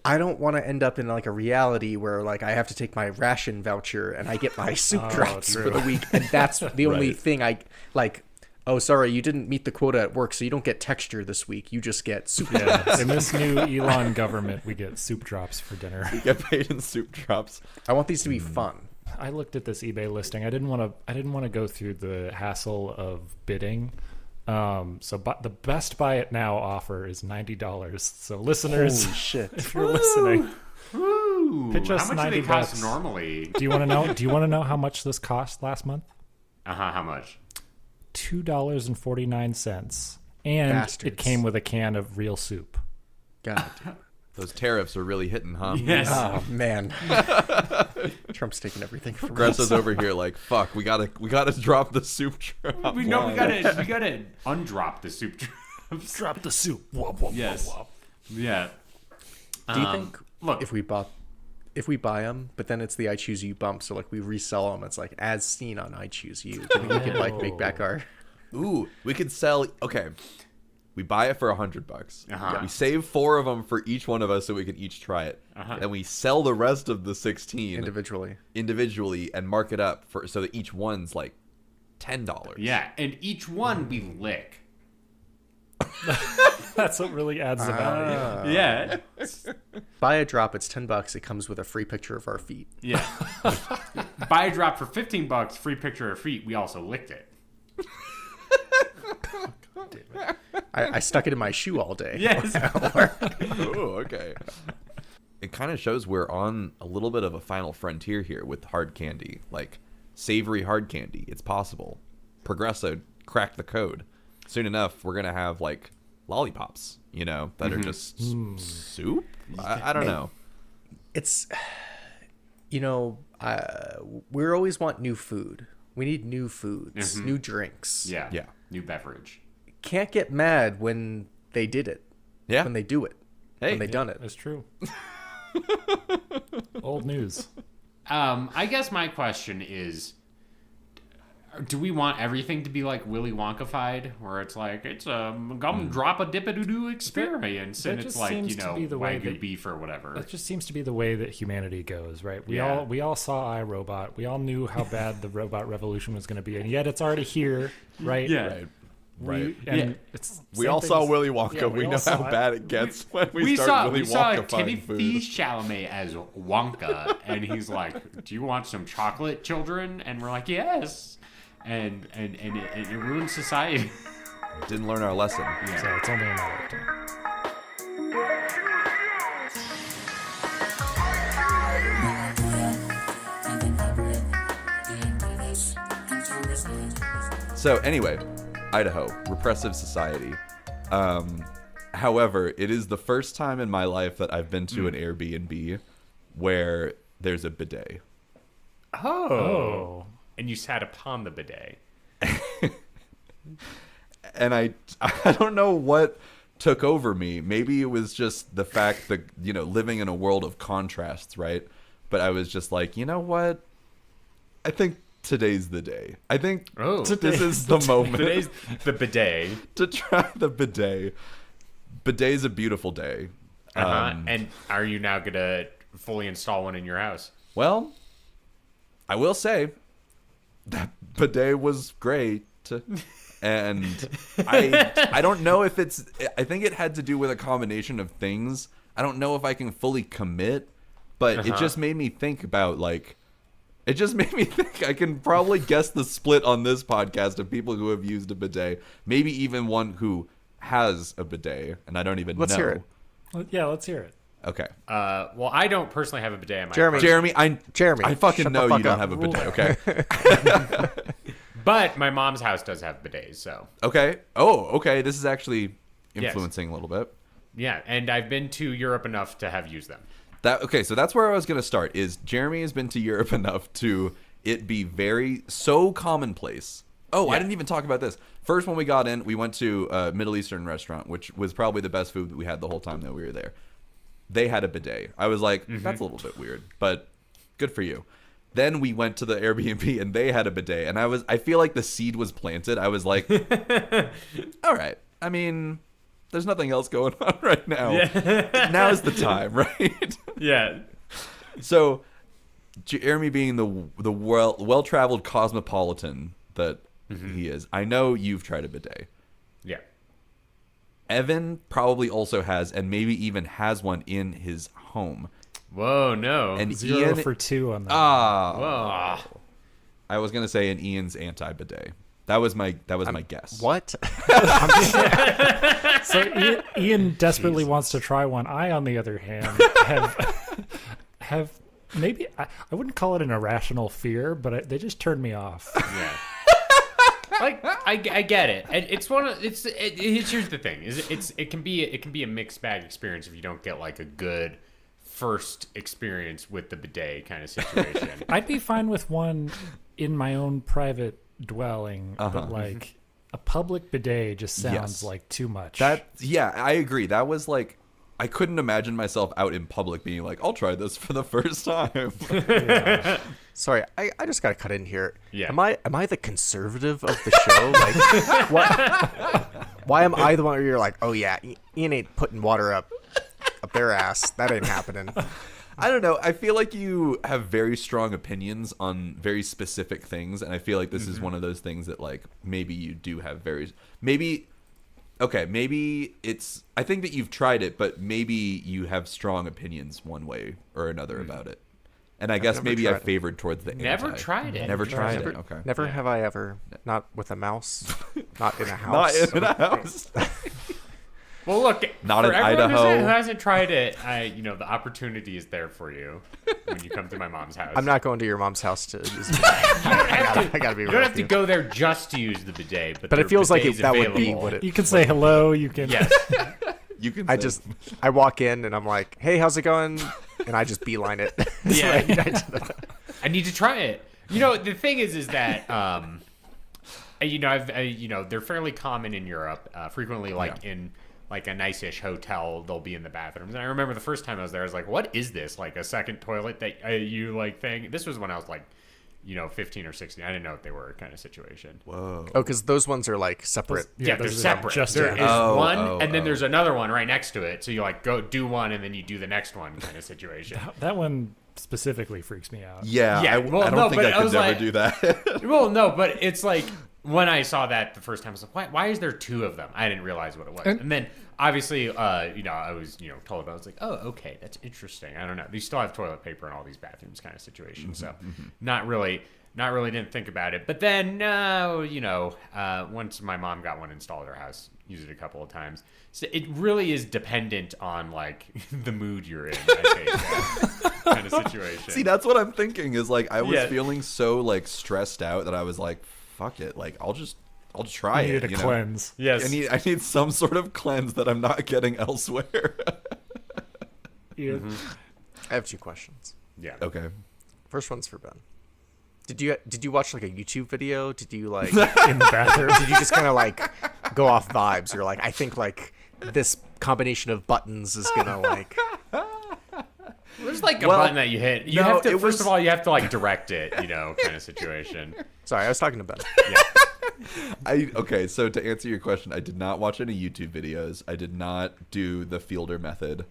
I don't want to end up in like a reality where like I have to take my ration voucher and I get my soup drops for the week, and that's the only Right. thing I like. Oh, sorry, you didn't meet the quota at work, so you don't get texture this week. You just get soup drops. In this new Elon government, we get soup drops for dinner. Get paid in soup drops. I want these to be fun. I looked at this eBay listing. I didn't want to go through the hassle of bidding. The best buy it now offer is $90. So listeners, Holy shit. if you're listening, Ooh, pitch us how much do they $90. cost normally? Do you want to know? Do you want to know how much this cost last month? How much? $2.49, and Bastards. it came with a can of real soup. God. Those tariffs are really hitting, huh? Yes. Oh, man. Trump's taking everything from us. Progresso's over here like, fuck, we gotta drop the soup drop. we gotta undrop the soup drops. Drop the soup. Yes. Yeah. Do you think look, if we buy them, but then it's the I Choose You bump, so like we resell them, it's like as seen on I Choose You. Do you think we could like make back our... Ooh, we could sell. Okay, we buy it for $100. Uh-huh. We save 4 of them for each one of us, so we can each try it. Then we sell the rest of the 16 individually and mark it up so that each one's like $10. yeah, and each one we lick. That's what really adds the value. Yeah. Buy a drop, it's $10. It comes with a free picture of our feet. Yeah. Buy a drop for $15, free picture of feet. We also licked it. I stuck it in my shoe all day. Yes. Oh, okay. It kind of shows we're on a little bit of a final frontier here with hard candy, like savory hard candy. It's possible. Progresso cracked the code. Soon enough, we're gonna have like lollipops, that are just soup. I don't know. It's, we always want new food. We need new foods, new drinks. Yeah. Yeah. New beverage. Can't get mad when they did it. Yeah. When they do it. Hey. When they done it. That's true. Old news. I guess my question is, do we want everything to be like Willy Wonka-fied, where it's like it's a drop a dip-a-doo-doo experience, That and it's just like, seems to be the way Wagyu that- beef or whatever. That just seems to be the way that humanity goes, right? We Yeah. all saw iRobot. We all knew how bad the robot revolution was going to be, and yet it's already here, right? Yeah. Right. It's We same all saw things- Willy Wonka. Yeah, we all know saw how it. bad it gets when we start Willy saw Wonka-fying food. Timothy Chalamet as Wonka, and he's like, "Do you want some chocolate, children?" And we're like, "Yes." And it ruins society. Didn't learn our lesson. So it's only a matter of time. So anyway, Idaho, repressive society. However, it is the first time in my life that I've been to an Airbnb where there's a bidet. Oh. And you sat upon the bidet. And I don't know what took over me. Maybe it was just the fact that, living in a world of contrasts, right? But I was just like, you know what? I think today's the day. I think this is the moment. Today's the bidet. To try the bidet. Bidet's a beautiful day. And are you now going to fully install one in your house? Well, I will say that bidet was great. And I don't know if I think it had to do with a combination of things. I don't know if I can fully commit, but it just made me think about I can probably guess the split on this podcast of people who have used a bidet, maybe even one who has a bidet, and I don't even know. Let's hear it. Yeah, let's hear it. Okay. Well, I don't personally have a bidet in my Jeremy, I fucking shut know the you fuck don't up. have a bidet, okay? But my mom's house does have bidets, so. Okay. Oh, okay. This is actually influencing a little bit. Yeah, and I've been to Europe enough to have used them. So that's where I was going to start, is Jeremy has been to Europe enough to it be so commonplace. Oh, I didn't even talk about this. First, when we got in, we went to a Middle Eastern restaurant, which was probably the best food that we had the whole time that we were there. They had a bidet. I was like, that's a little bit weird, but good for you. Then we went to the Airbnb and they had a bidet, and I feel like the seed was planted. I was like, all right. I mean, there's nothing else going on right now. Yeah. Now's the time, right? Yeah. So, Jeremy being the well-traveled cosmopolitan that he is, I know you've tried a bidet. Yeah. Evan probably also has, and maybe even has one in his home. Whoa, no. And 0 Ian, for 2 on that. Whoa. I was gonna say, and Ian's anti-bidet. That was my guess. What? So Ian desperately wants to try one. I, on the other hand, have maybe I wouldn't call it an irrational fear, but they just turned me off. Yeah. Like I get it. It's here's the thing: it can be a mixed bag experience if you don't get like a good first experience with the bidet kind of situation. I'd be fine with one in my own private dwelling, but like a public bidet just sounds like too much. I agree. That was like, I couldn't imagine myself out in public being like, I'll try this for the first time. Sorry, I just got to cut in here. Yeah. Am I the conservative of the show? Like, what? Why am I the one where you're like, oh yeah, Ian ain't putting water up their ass. That ain't happening. I don't know. I feel like you have very strong opinions on very specific things, and I feel like this is one of those things that like maybe you do have maybe it's, I think that you've tried it, but maybe you have strong opinions one way or another about it. And I guess maybe I favored towards the Never anti. tried it. Never tried it. Okay. Never have I ever. Not with a mouse. Not in a house. Not in a house. Well, look, Not for in everyone Idaho. who hasn't tried it, the opportunity is there for you when you come to my mom's house. I'm not going to your mom's house to use it. I gotta be You real don't have with to you. go there just to use the bidet, but But it feels like bidet's that would be available. what it. You can say hello. You can. Yes. You can. I walk in and I'm like, hey, how's it going? And I just beeline it. Yeah. I need to try it. The thing is that they're fairly common in Europe. Frequently, in like a nice-ish hotel, they'll be in the bathrooms. And I remember the first time I was there, I was like, what is this? Like a second toilet that you like thing? This was when I was like, 15 or 16. I didn't know what they were kind of situation. Whoa. Oh, because those ones are like separate. Yeah, they're those are separate. just There together. is one, and then there's another one right next to it. So you like go do one, and then you do the next one kind of situation. That one specifically freaks me out. Yeah, Yeah, I well, don't no, think but I I could was never like- do that. Well, no, but it's like when I saw that the first time, I was like, why is there two of them? I didn't realize what it was. And then obviously, I was, told about it. I was like, oh, okay, that's interesting. I don't know. They still have toilet paper in all these bathrooms kind of situations. So not really didn't think about it. But then, once my mom got one installed at her house, used it a couple of times. So it really is dependent on like the mood you're in, I think, kind of situation. See, that's what I'm thinking is like, I was Yeah. feeling so like stressed out that I was like, fuck it. Like, I'll just I'll try You it. need a You know? cleanse. Yes. I need some sort of cleanse that I'm not getting elsewhere. Yeah. I have 2 questions. Yeah. Okay. First one's for Ben. Did you watch like a YouTube video? Did you like In the bathroom. did you just kind of like go off vibes? You're like, I think like this combination of buttons is gonna like. There's like a Well, button that you hit. You no, have to, it first was- of all, you have to like direct it, kind of situation. Sorry, I was talking to Ben. Okay, so to answer your question, I did not watch any YouTube videos. I did not do the Fielder method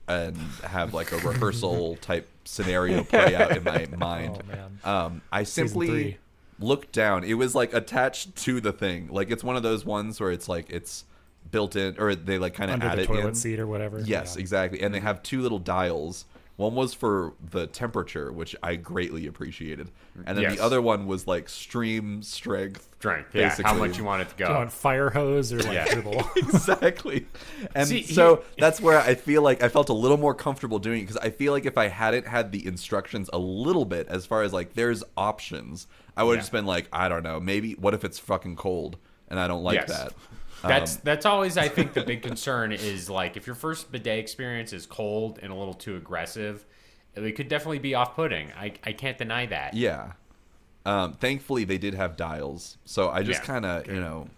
and have like a rehearsal type scenario play out in my mind. Oh, man. I simply 3. looked down. It was like attached to the thing. Like it's one of those ones where it's like it's built in, or they like kind of Under add the it toilet in. seat or whatever. Yes, Yeah. exactly. And they have 2 little dials. One was for the temperature, which I greatly appreciated, and then Yes. the other one was like stream strength. Strength. Yeah. How Basically. much you want it to go. Do you want fire hose or like Yeah. dribble? Exactly. And See, so that's where I feel like I felt a little more comfortable doing it, because I feel like if I hadn't had the instructions a little bit as far as like there's options, I would have just been like, I don't know, maybe what if it's fucking cold and I don't like Yes. that. That's always, I think, the big concern is like if your first bidet experience is cold and a little too aggressive, it could definitely be off-putting. I can't deny that. Yeah. Thankfully they did have dials, so I just Yeah. kind of,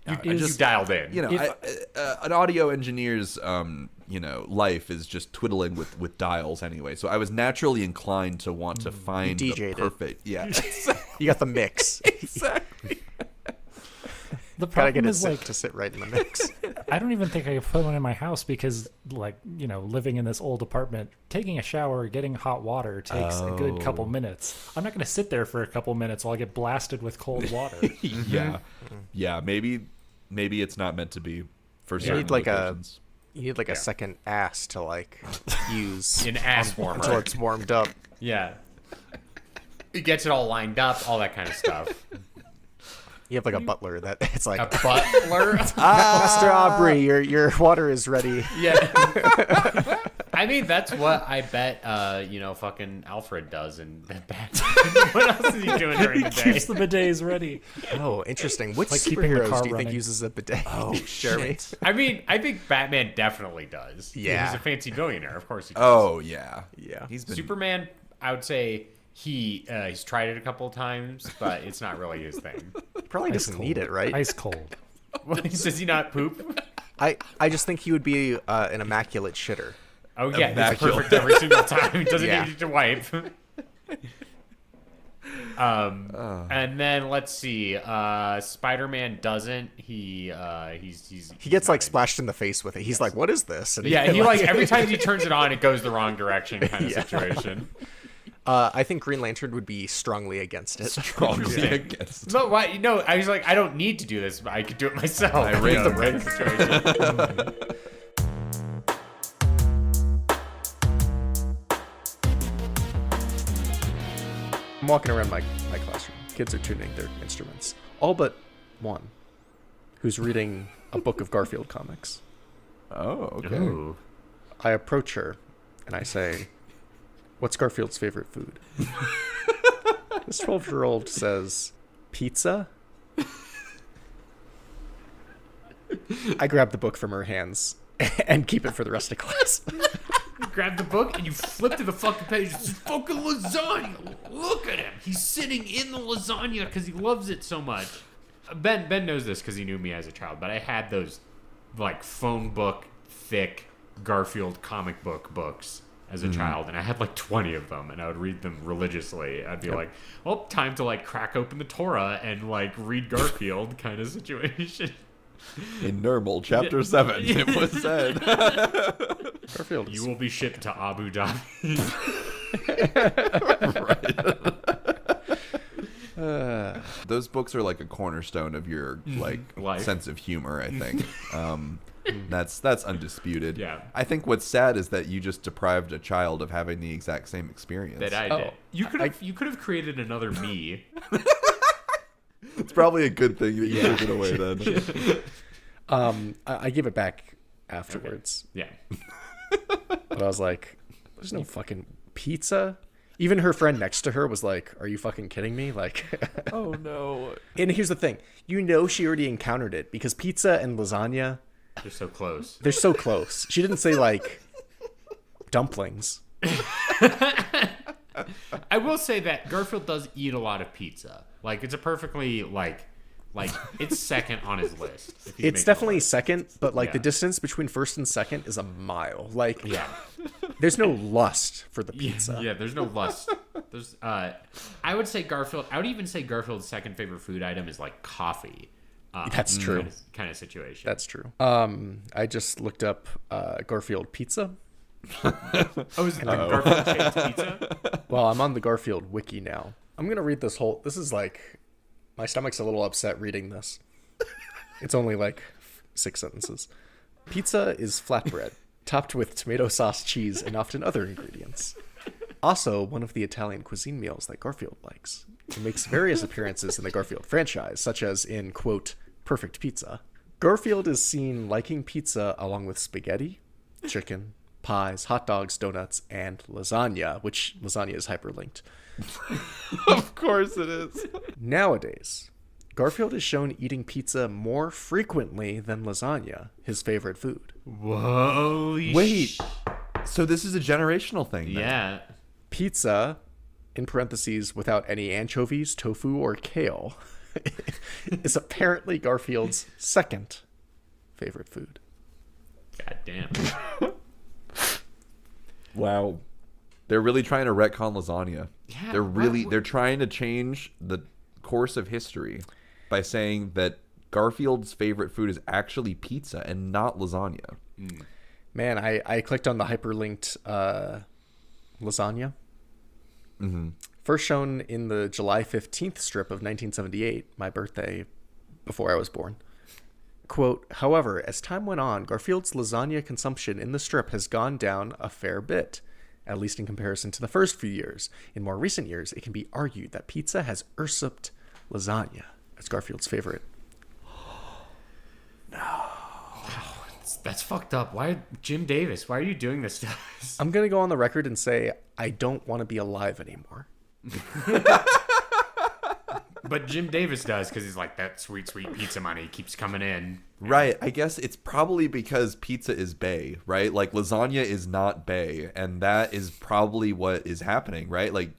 I Is- just dialed in. an audio engineer's life is just twiddling with dials anyway, so I was naturally inclined to want to find the DJ'd it. perfect You got the mix. exactly. The Gotta get problem it is like to sit right in the mix. I don't even think I could put one in my house because, like, living in this old apartment, taking a shower, getting hot water takes a good couple minutes. I'm not going to sit there for a couple minutes while I get blasted with cold water. Yeah, maybe it's not meant to be for certain need like locations. You need like a second ass to like use An ass warmer. until it's warmed up. Yeah. It gets it all lined up, all that kind of stuff. You have like a butler that it's like, A butler. Master Aubrey, your water is ready. Yeah. I mean, that's what I bet, fucking Alfred does in Batman. What else is he doing during the day? Keeps the bidets ready. Oh, interesting. Which like keeping the superheroes car do you think running. uses a bidet? Oh, Jeremy. I mean, I think Batman definitely does. Yeah. He's a fancy billionaire, of course he does. Oh yeah, Yeah. He's been Superman, I would say he's tried it a couple of times, but it's not really his thing. Probably doesn't need it, right? Ice cold. Does he not poop? I just think he would be an immaculate shitter. Oh yeah, he's Immaculate. perfect every single time. He doesn't Yeah. need to wipe. And then let's see. Spider-Man doesn't. He Gets like splashed in the face with it. He's like, "What is this?" And Yeah, he like every time he turns it on, it goes the wrong direction, kind of situation. I think Green Lantern would be strongly against it. strongly against. No, why? No, I was like, I don't need to do this, but I could do it myself. I read the right situation. I'm walking around my classroom. Kids are tuning their instruments. All but one, who's reading a book of Garfield comics. Oh, okay. Ooh. I approach her and I say, "What's Garfield's favorite food?" This 12-year-old says, "Pizza." I grab the book from her hands and keep it for the rest of class. You grab the book and you flip to the fucking page. It's fucking lasagna. Look at him. He's sitting in the lasagna because he loves it so much. Ben knows this because he knew me as a child, but I had those like phone book thick Garfield comic book books as a child, and I had like 20 of them, and I would read them religiously. I'd be like, well, time to like crack open the Torah and like read Garfield kind of situation. In Normal, Chapter 7, it was said. Garfield is You will be shipped to Abu Dhabi. Those books are like a cornerstone of your like Life. sense of humor, I think. That's undisputed. Yeah. I think what's sad is that you just deprived a child of having the exact same experience. That I did. You could have created another me. It's probably a good thing that you took it away then. I give it back afterwards. Yeah. But I was like, "There's no fucking pizza." Even her friend next to her was like, "Are you fucking kidding me?" Like, Oh no. and here's the thing: she already encountered it because pizza and lasagna, They're so close. they're so close. She didn't say like dumplings. I will say that Garfield does eat a lot of pizza. Like, it's a perfectly, like it's second on his list. If he's It's making definitely a list. second, but like Yeah. the distance between first and second is a mile. Like, Yeah. there's no lust for the pizza. Yeah, there's no lust. There's I would say Garfield. I would even say Garfield's second favorite food item is like coffee. That's true. Kind of situation. That's true. I just looked up Garfield pizza. Oh, is it the Garfield shaped pizza? Well, I'm on the Garfield wiki now. I'm gonna read this whole. This is like, my stomach's a little upset reading this. It's only like 6 sentences. Pizza is flatbread, topped with tomato sauce, cheese, and often other ingredients. Also, one of the Italian cuisine meals that Garfield likes. It makes various appearances in the Garfield franchise, such as in, quote, Perfect Pizza. Garfield is seen liking pizza along with spaghetti, chicken, pies, hot dogs, donuts, and lasagna, which lasagna is hyperlinked. Of course it is. Nowadays, Garfield is shown eating pizza more frequently than lasagna, his favorite food. Whoa. Wait. So this is a generational thing then. Yeah. Pizza, in parentheses, without any anchovies, tofu, or kale, is apparently Garfield's second favorite food. God damn. Wow. They're really trying to retcon lasagna. Yeah, They're trying to change the course of history by saying that Garfield's favorite food is actually pizza and not lasagna. Man, I clicked on the hyperlinked lasagna. Mm-hmm. First shown in the July 15th strip of 1978, my birthday before I was born. Quote, however, as time went on, Garfield's lasagna consumption in the strip has gone down a fair bit, at least in comparison to the first few years. In more recent years, it can be argued that pizza has usurped lasagna as Garfield's favorite. That's fucked up. Why, Jim Davis? Why are you doing this to us? I'm going to go on the record and say I don't want to be alive anymore. But Jim Davis does, because he's like, that sweet, sweet pizza money keeps coming in. Right. I guess it's probably because pizza is bae, right? Like lasagna is not bae, and that is probably what is happening, right? Like,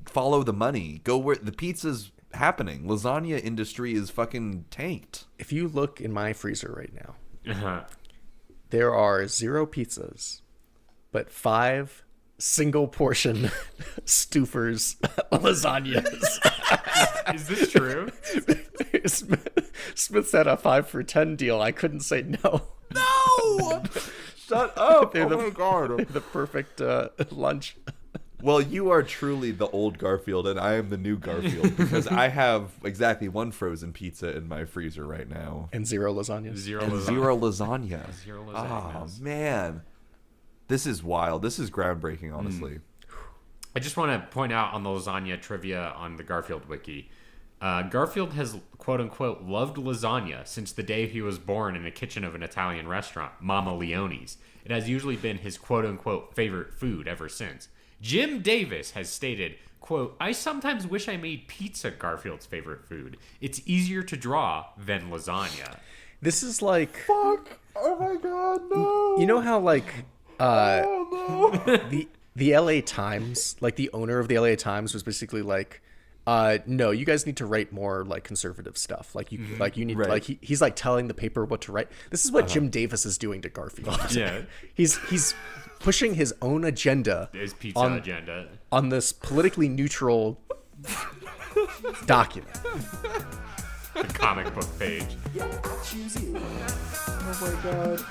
follow the money. Go where the pizza's happening. Lasagna industry is fucking tanked. If you look in my freezer right now, Uh-huh. there are 0 pizzas, but 5 single portion Stouffer's lasagnas. Is this true? Smith said a 5 for $10 deal. I couldn't say no. No! Shut up. They're Oh my god. They're the perfect lunch. Well, you are truly the old Garfield, and I am the new Garfield, because I have exactly 1 frozen pizza in my freezer right now. And 0 lasagnas. Zero And lasagna. 0 lasagna. Zero Oh, lasagnas. man. This is wild. This is groundbreaking, honestly. I just want to point out on the lasagna trivia on the Garfield wiki. Garfield has, quote unquote, loved lasagna since the day he was born in a kitchen of an Italian restaurant, Mama Leone's. It has usually been his, quote unquote, favorite food ever since. Jim Davis has stated, quote, I sometimes wish I made pizza Garfield's favorite food. It's easier to draw than lasagna. This is like, Fuck. Oh my god, no. you know how like Oh no. the LA Times, like the owner of the LA Times was basically like, no, you guys need to write more like conservative stuff. Like you need Right. like he's like telling the paper what to write. This is what Jim Davis is doing to Garfield. Yeah. He's pushing his own agenda His pizza agenda. on this politically neutral document. The comic book page. Oh my god.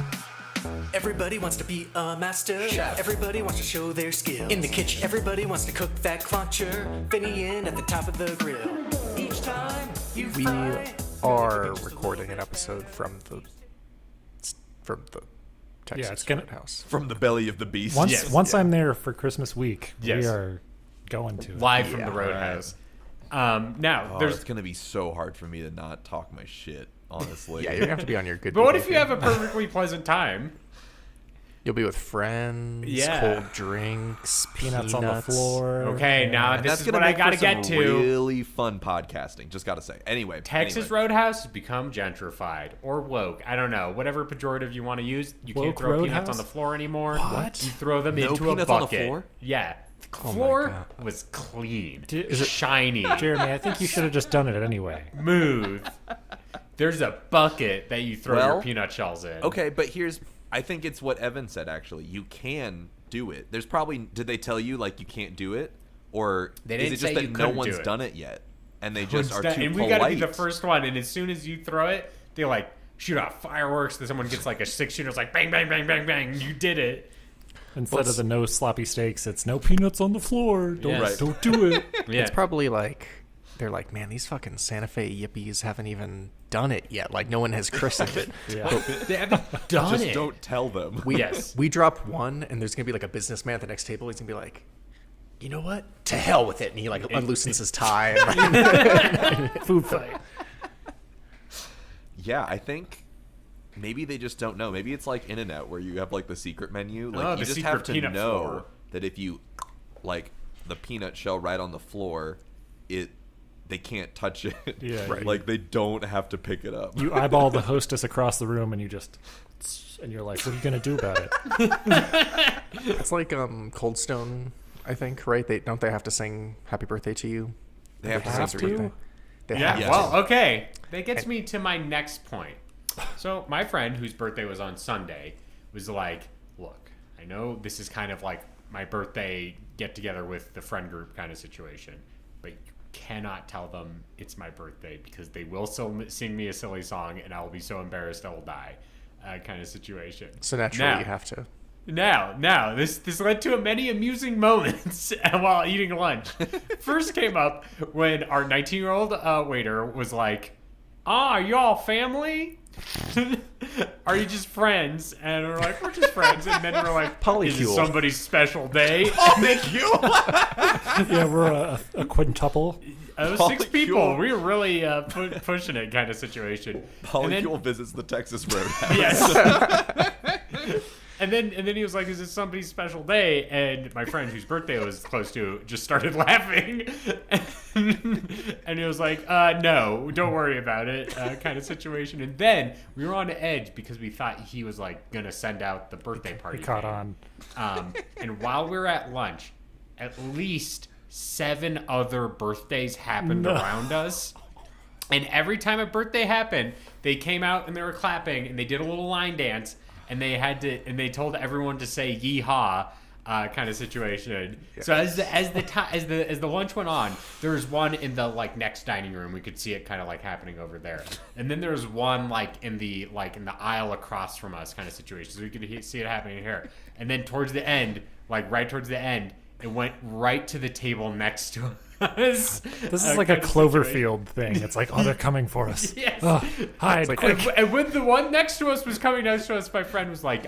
Everybody wants to be a master. Chef. Everybody wants to show their skill. In the kitchen, everybody wants to cook that cruncher. Finny in at the top of the grill. Each time you We fry, are recording an episode from the Texas it's gonna- Roadhouse. From the belly of the beast. Once Yes, once yeah. I'm there for Christmas week, Yes. we are going to it. Live from the Roadhouse. Now, Oh, there's... it's gonna be so hard for me to not talk my shit, honestly. Yeah, you're gonna have to be on your good. But what if you behavior. have a perfectly pleasant time? You'll be with friends, Yeah. cold drinks, Peanuts on the floor. Okay, now And this that's is gonna what I make got to for some get to. really fun podcasting. Just got to say. Anyway, Texas Roadhouse has become gentrified or woke. I don't know. Whatever pejorative you want to use. You can't Woke throw peanuts Roadhouse? on the floor anymore. What? You throw them No into a peanuts on the bucket. floor? Yeah. The my floor God. was clean. Is it- shiny. Jeremy, I think you should have just done it anyway. Smooth. There's a bucket that you throw your Well, peanut shells in. Okay, but I think it's what Evan said, actually. You can do it. There's probably, did they tell you, like, you can't do it? Or They is didn't it just say that you no couldn't do one's it. done it yet? And they just are too And we polite. got to be the first one. And as soon as you throw it, they like shoot off fireworks. Then someone gets like a 6-shooter. It's like bang, bang, bang, bang, bang. You did it. Instead of the no sloppy steaks, it's no peanuts on the floor. Don't, Yes. Right. don't do it. Yeah. It's probably like they're like, man, these fucking Santa Fe yippies haven't even done it yet. Like no one has christened it. Yeah. They haven't done Just it. don't tell them. Yes. We drop one, and there's gonna be like a businessman at the next table. He's gonna be like, you know what? To hell with it. And he like unloosens his tie. And, Food fight. Yeah, I think maybe they just don't know. Maybe it's like In-N-Out where you have like the secret menu. Like Oh, you the just secret have to peanut know floor. that if you like the peanut shell right on the floor, they can't touch it. Yeah, Right. Like they don't have to pick it up. You eyeball the hostess across the room, and you're like, what are you gonna do about it? it's like Cold Stone, I think, right? They have to sing "Happy Birthday" to you. They have to have sing to? birthday. They Yeah, have to. well, okay. That gets me to my next point. So, my friend, whose birthday was on Sunday, was like, look, I know this is kind of like my birthday get-together with the friend group kind of situation, but you cannot tell them it's my birthday because they will still sing me a silly song and I will be so embarrassed I will die kind of situation. So naturally, Now- you have to. Now, this led to many amusing moments while eating lunch. First came up when our 19-year-old waiter was like, are you all family? Are you just friends? And we're like, we're just friends. And then we're like, is it Polycule. somebody's special day? Yeah, we're a quintuple. It was 6 Polycule. people. We were really pushing it kind of situation. And then- Polycule visits the Texas Roadhouse. Yes. And then he was like, is this somebody's special day? And my friend whose birthday it was close to just started laughing. And he was like, no, don't worry about it kind of situation. And then we were on edge because we thought he was like going to send out the birthday party. We caught van. on. And while we were at lunch, at least 7 other birthdays happened around us. And every time a birthday happened, they came out and they were clapping and they did a little line dance and they told everyone to say yeehaw kind of situation. Yeah. So as the lunch went on, there was one in the like next dining room. We could see it kind of like happening over there. And then there was one like in the aisle across from us kind of situation. So we could see it happening here. And then towards the end, like right towards the end, it went right to the table next to us. This is like a Cloverfield thing. It's like, oh, they're coming for us. Yes. Hide, quick. And when the one next to us was coming next to us, my friend was like,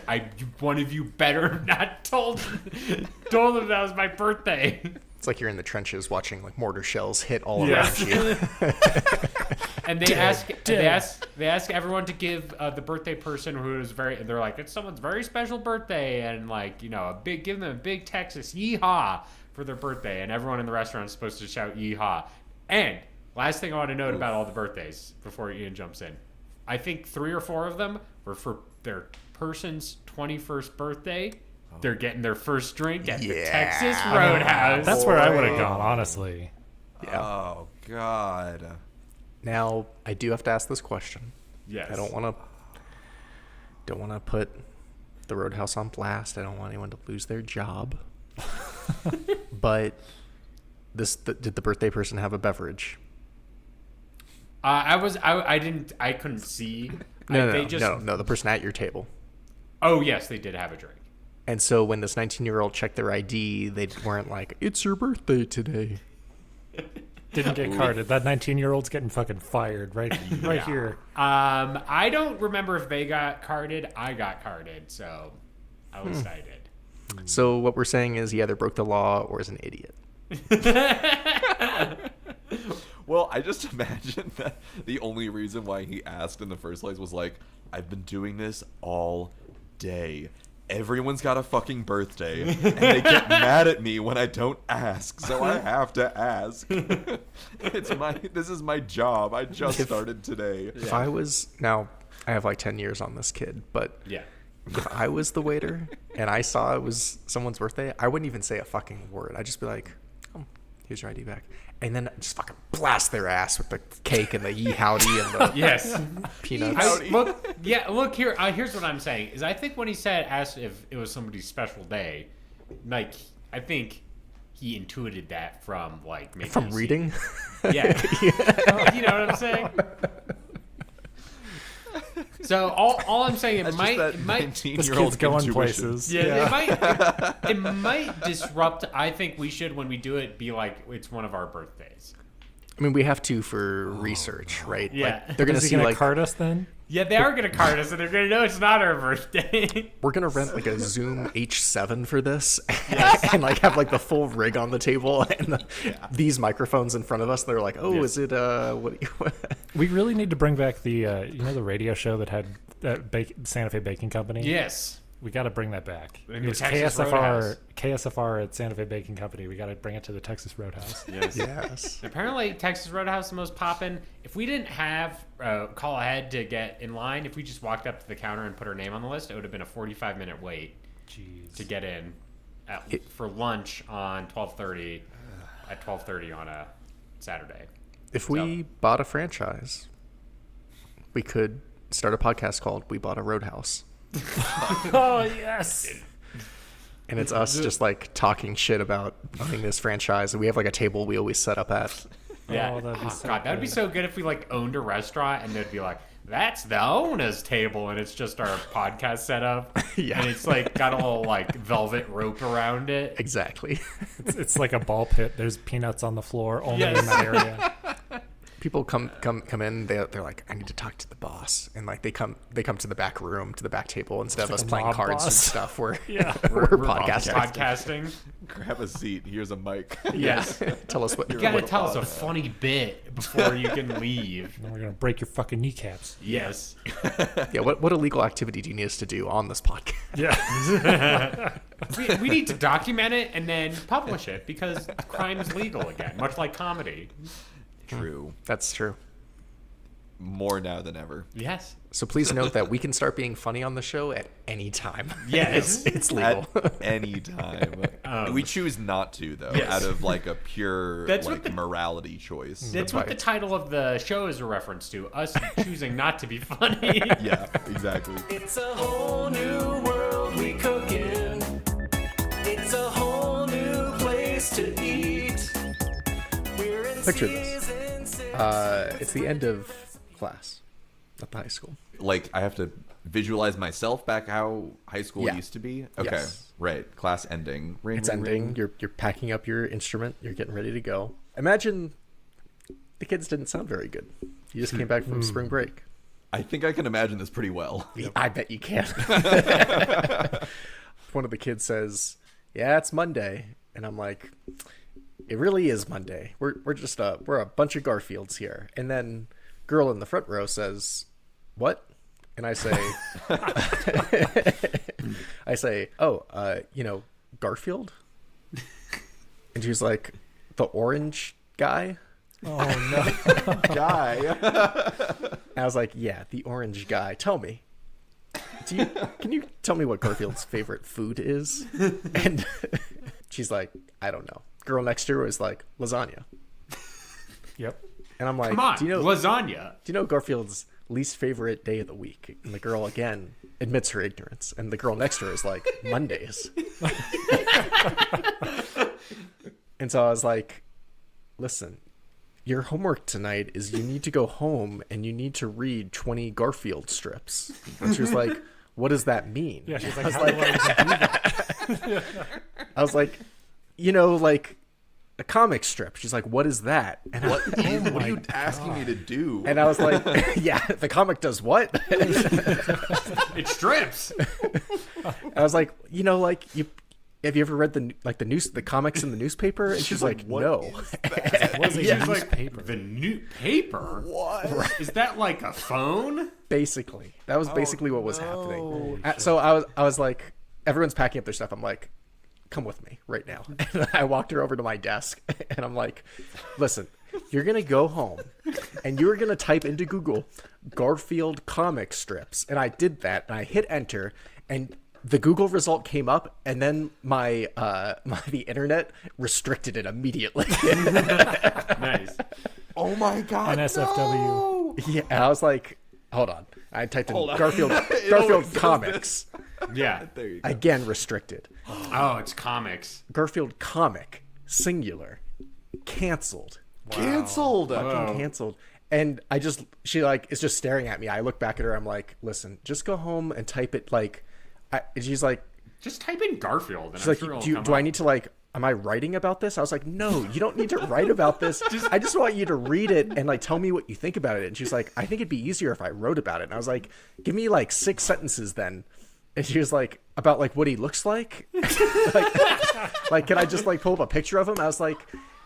one of you better not told them that was my birthday. It's like you're in the trenches watching like mortar shells hit all Yes. around you. And they ask everyone to give the birthday person who is they're like, it's someone's very special birthday, and like, give them a big Texas yeehaw for their birthday, and everyone in the restaurant is supposed to shout yeehaw. And last thing I want to note about all the birthdays before Ian jumps in, I think 3 or 4 of them were for their person's 21st birthday. They're getting their first drink at the Texas Roadhouse. That's where I would have gone, honestly. Yeah. Oh God. Now I do have to ask this question. Yes. I don't want to put the Roadhouse on blast. I don't want anyone to lose their job. But did the birthday person have a beverage? I couldn't see. No, the person at your table. Oh yes, they did have a drink. And so when this 19-year-old checked their ID, they weren't like, it's your birthday today. Didn't get carded. That 19-year-old's getting fucking fired right here. I don't remember if they got carded. I got carded, so at least I did. So what we're saying is he either broke the law or is an idiot. Well, I just imagine that the only reason why he asked in the first place was like, I've been doing this all day. everyone's got a fucking birthday, and they get mad at me when I don't ask, so I have to ask. This is my job. I just started today. If I was now, I have like 10 years on this kid, but Yeah. if I was the waiter and I saw it was someone's birthday, I wouldn't even say a fucking word. I'd just be like, oh, here's your ID back. And then just fucking blast their ass with the cake and the yee howdy and the Yes. peanuts. Look here. Here's what I'm saying is I think when he asked if it was somebody's special day, like I think he intuited that from like maybe From reading? Yeah. You know what I'm saying? So all I'm saying That's it just might This 19-year-old kid's going intuition. places. Yeah, it might disrupt. I think we should, when we do it, be like it's one of our birthdays. I mean, we have to for research, right? Yeah. Like, they're going to Is he see gonna like, card us then? Yeah, they are gonna card us, and they're gonna know it's not our birthday. we're going to rent like a Zoom H7 for this and like have like the full rig on the table and these microphones in front of us. They're like, oh, Yes. is it, what We really need to bring back the the radio show that had Santa Fe Baking Company. Yes. We got to bring that back. And It was the Texas Roadhouse. KSFR at Santa Fe Baking Company. We got to bring it to the Texas Roadhouse. Yes. Yes. Apparently, Texas Roadhouse is the most poppin'. If we didn't have call ahead to get in line, if we just walked up to the counter and put our name on the list, it would have been a 45-minute wait Jeez. to get in for lunch on 12:30 at 12:30 on a Saturday. If we bought a franchise, we could start a podcast called We Bought a Roadhouse. Oh yes. And it's us just like talking shit about owning this franchise. And we have like a table we always set up at. Yeah. Oh, that'd be so God, that'd be good. so good if we like owned a restaurant and they'd be like, "That's the owner's table," and it's just our podcast setup. Yeah. And it's like got a little like velvet rope around it. Exactly. It's like a ball pit. There's peanuts on the floor only Yes. in that area. People come in. They're like, I need to talk to the boss, and like they come to the back room, to the back table instead of like us a playing mob cards and boss. stuff. We're Yeah. we're podcasting. Podcasting. Grab a seat. Here's a mic. Yes. Tell us what You gotta tell us a funny bit before you can leave. And we're gonna break your fucking kneecaps. Yes. Yeah. What illegal activity do you need us to do on this podcast? Yeah. We need to document it and then publish it because crime is legal again, much like comedy. True. That's true. More now than ever. Yes. So please note that we can start being funny on the show at any time. Yes. It's legal. At any time. We choose not to, though, Yes. out of like a pure That's like what the- morality choice. That's what the title of the show is a reference to, us choosing not to be funny. Yeah, exactly. It's a whole new world we cook in. It's a whole new place to eat. We're in Picture this. season 6. It's the end of class at the high school. Like I have to visualize myself back how high school Yeah. used to be. Okay, Yes. right. Class ending. Ring, It's ring, ending. ring. You're packing up your instrument. You're getting ready to go. Imagine the kids didn't sound very good. You just came back from spring break. I think I can imagine this pretty well. I bet you can. One of the kids says, "Yeah, it's Monday," and I'm like, "It really is Monday. We're just we're a bunch of Garfields here." And then girl in the front row says, "What?" And I say, "Oh, Garfield." And she's like, "The orange guy?" Oh no. Guy. And I was like, "Yeah, the orange guy. Tell me, can you tell me what Garfield's favorite food is?" And she's like, "I don't know." Girl next to her was like, "Lasagna." Yep. And I'm like, Come on, do you know lasagna. Garfield's least favorite day of the week?" And the girl again admits her ignorance, and the girl next to her is like, "Mondays." And so I was like, "Listen, your homework tonight is you need to go home and you need to read 20 Garfield strips." And she was like, "What does that mean?" Yeah, she's I like, was how do I even do that? I was like, like a comic strip. She's like, "What is that?" And What are you asking me to do? I was like, "Yeah, the comic does what?" It strips. I was like, have you ever read the comics in the newspaper? And she's like, "What "No." is that?" What is a She's newspaper? like, the new paper? What? Is that like a phone? Basically, that was basically what was happening. So I was like, everyone's packing up their stuff. I'm like, come with me right now. And I walked her over to my desk and I'm like, listen, you're going to go home and you're going to type into Google Garfield comic strips. And I did that and I hit enter and the Google result came up and then the internet restricted it immediately. Nice. Oh my God. NSFW. No! Yeah. And I was like, hold on. I typed in Hold on. Garfield always does comics. Yeah. There you go. Again, restricted. Oh, it's comics. Garfield comic, singular, canceled. Canceled. Fucking canceled. And she like is just staring at me. I look back at her. I'm like, listen, just go home and type it. Like, she's like, Just type in Garfield. And she's I'm like, sure it'll do come I up. need to like, am I writing about this? I was like, no, you don't need to write about this. I just want you to read it and like tell me what you think about it. And she's like, I think it'd be easier if I wrote about it. And I was like, give me like 6 sentences then. And she was like, about like what he looks like. like, can I just like pull up a picture of him? I was like,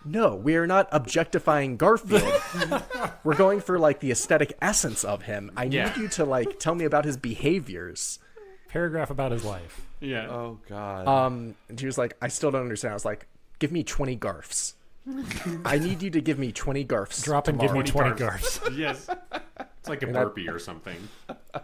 no, we are not objectifying Garfield. We're going for like the aesthetic essence of him. I need you to like tell me about his behaviors. Paragraph about his life. Yeah. Oh God. And she was like, I still don't understand. I was like, give me 20 garfs. I need you to give me 20 garfs. Drop and give me 20 garfs. garfs. Yes. It's like a burpee or something.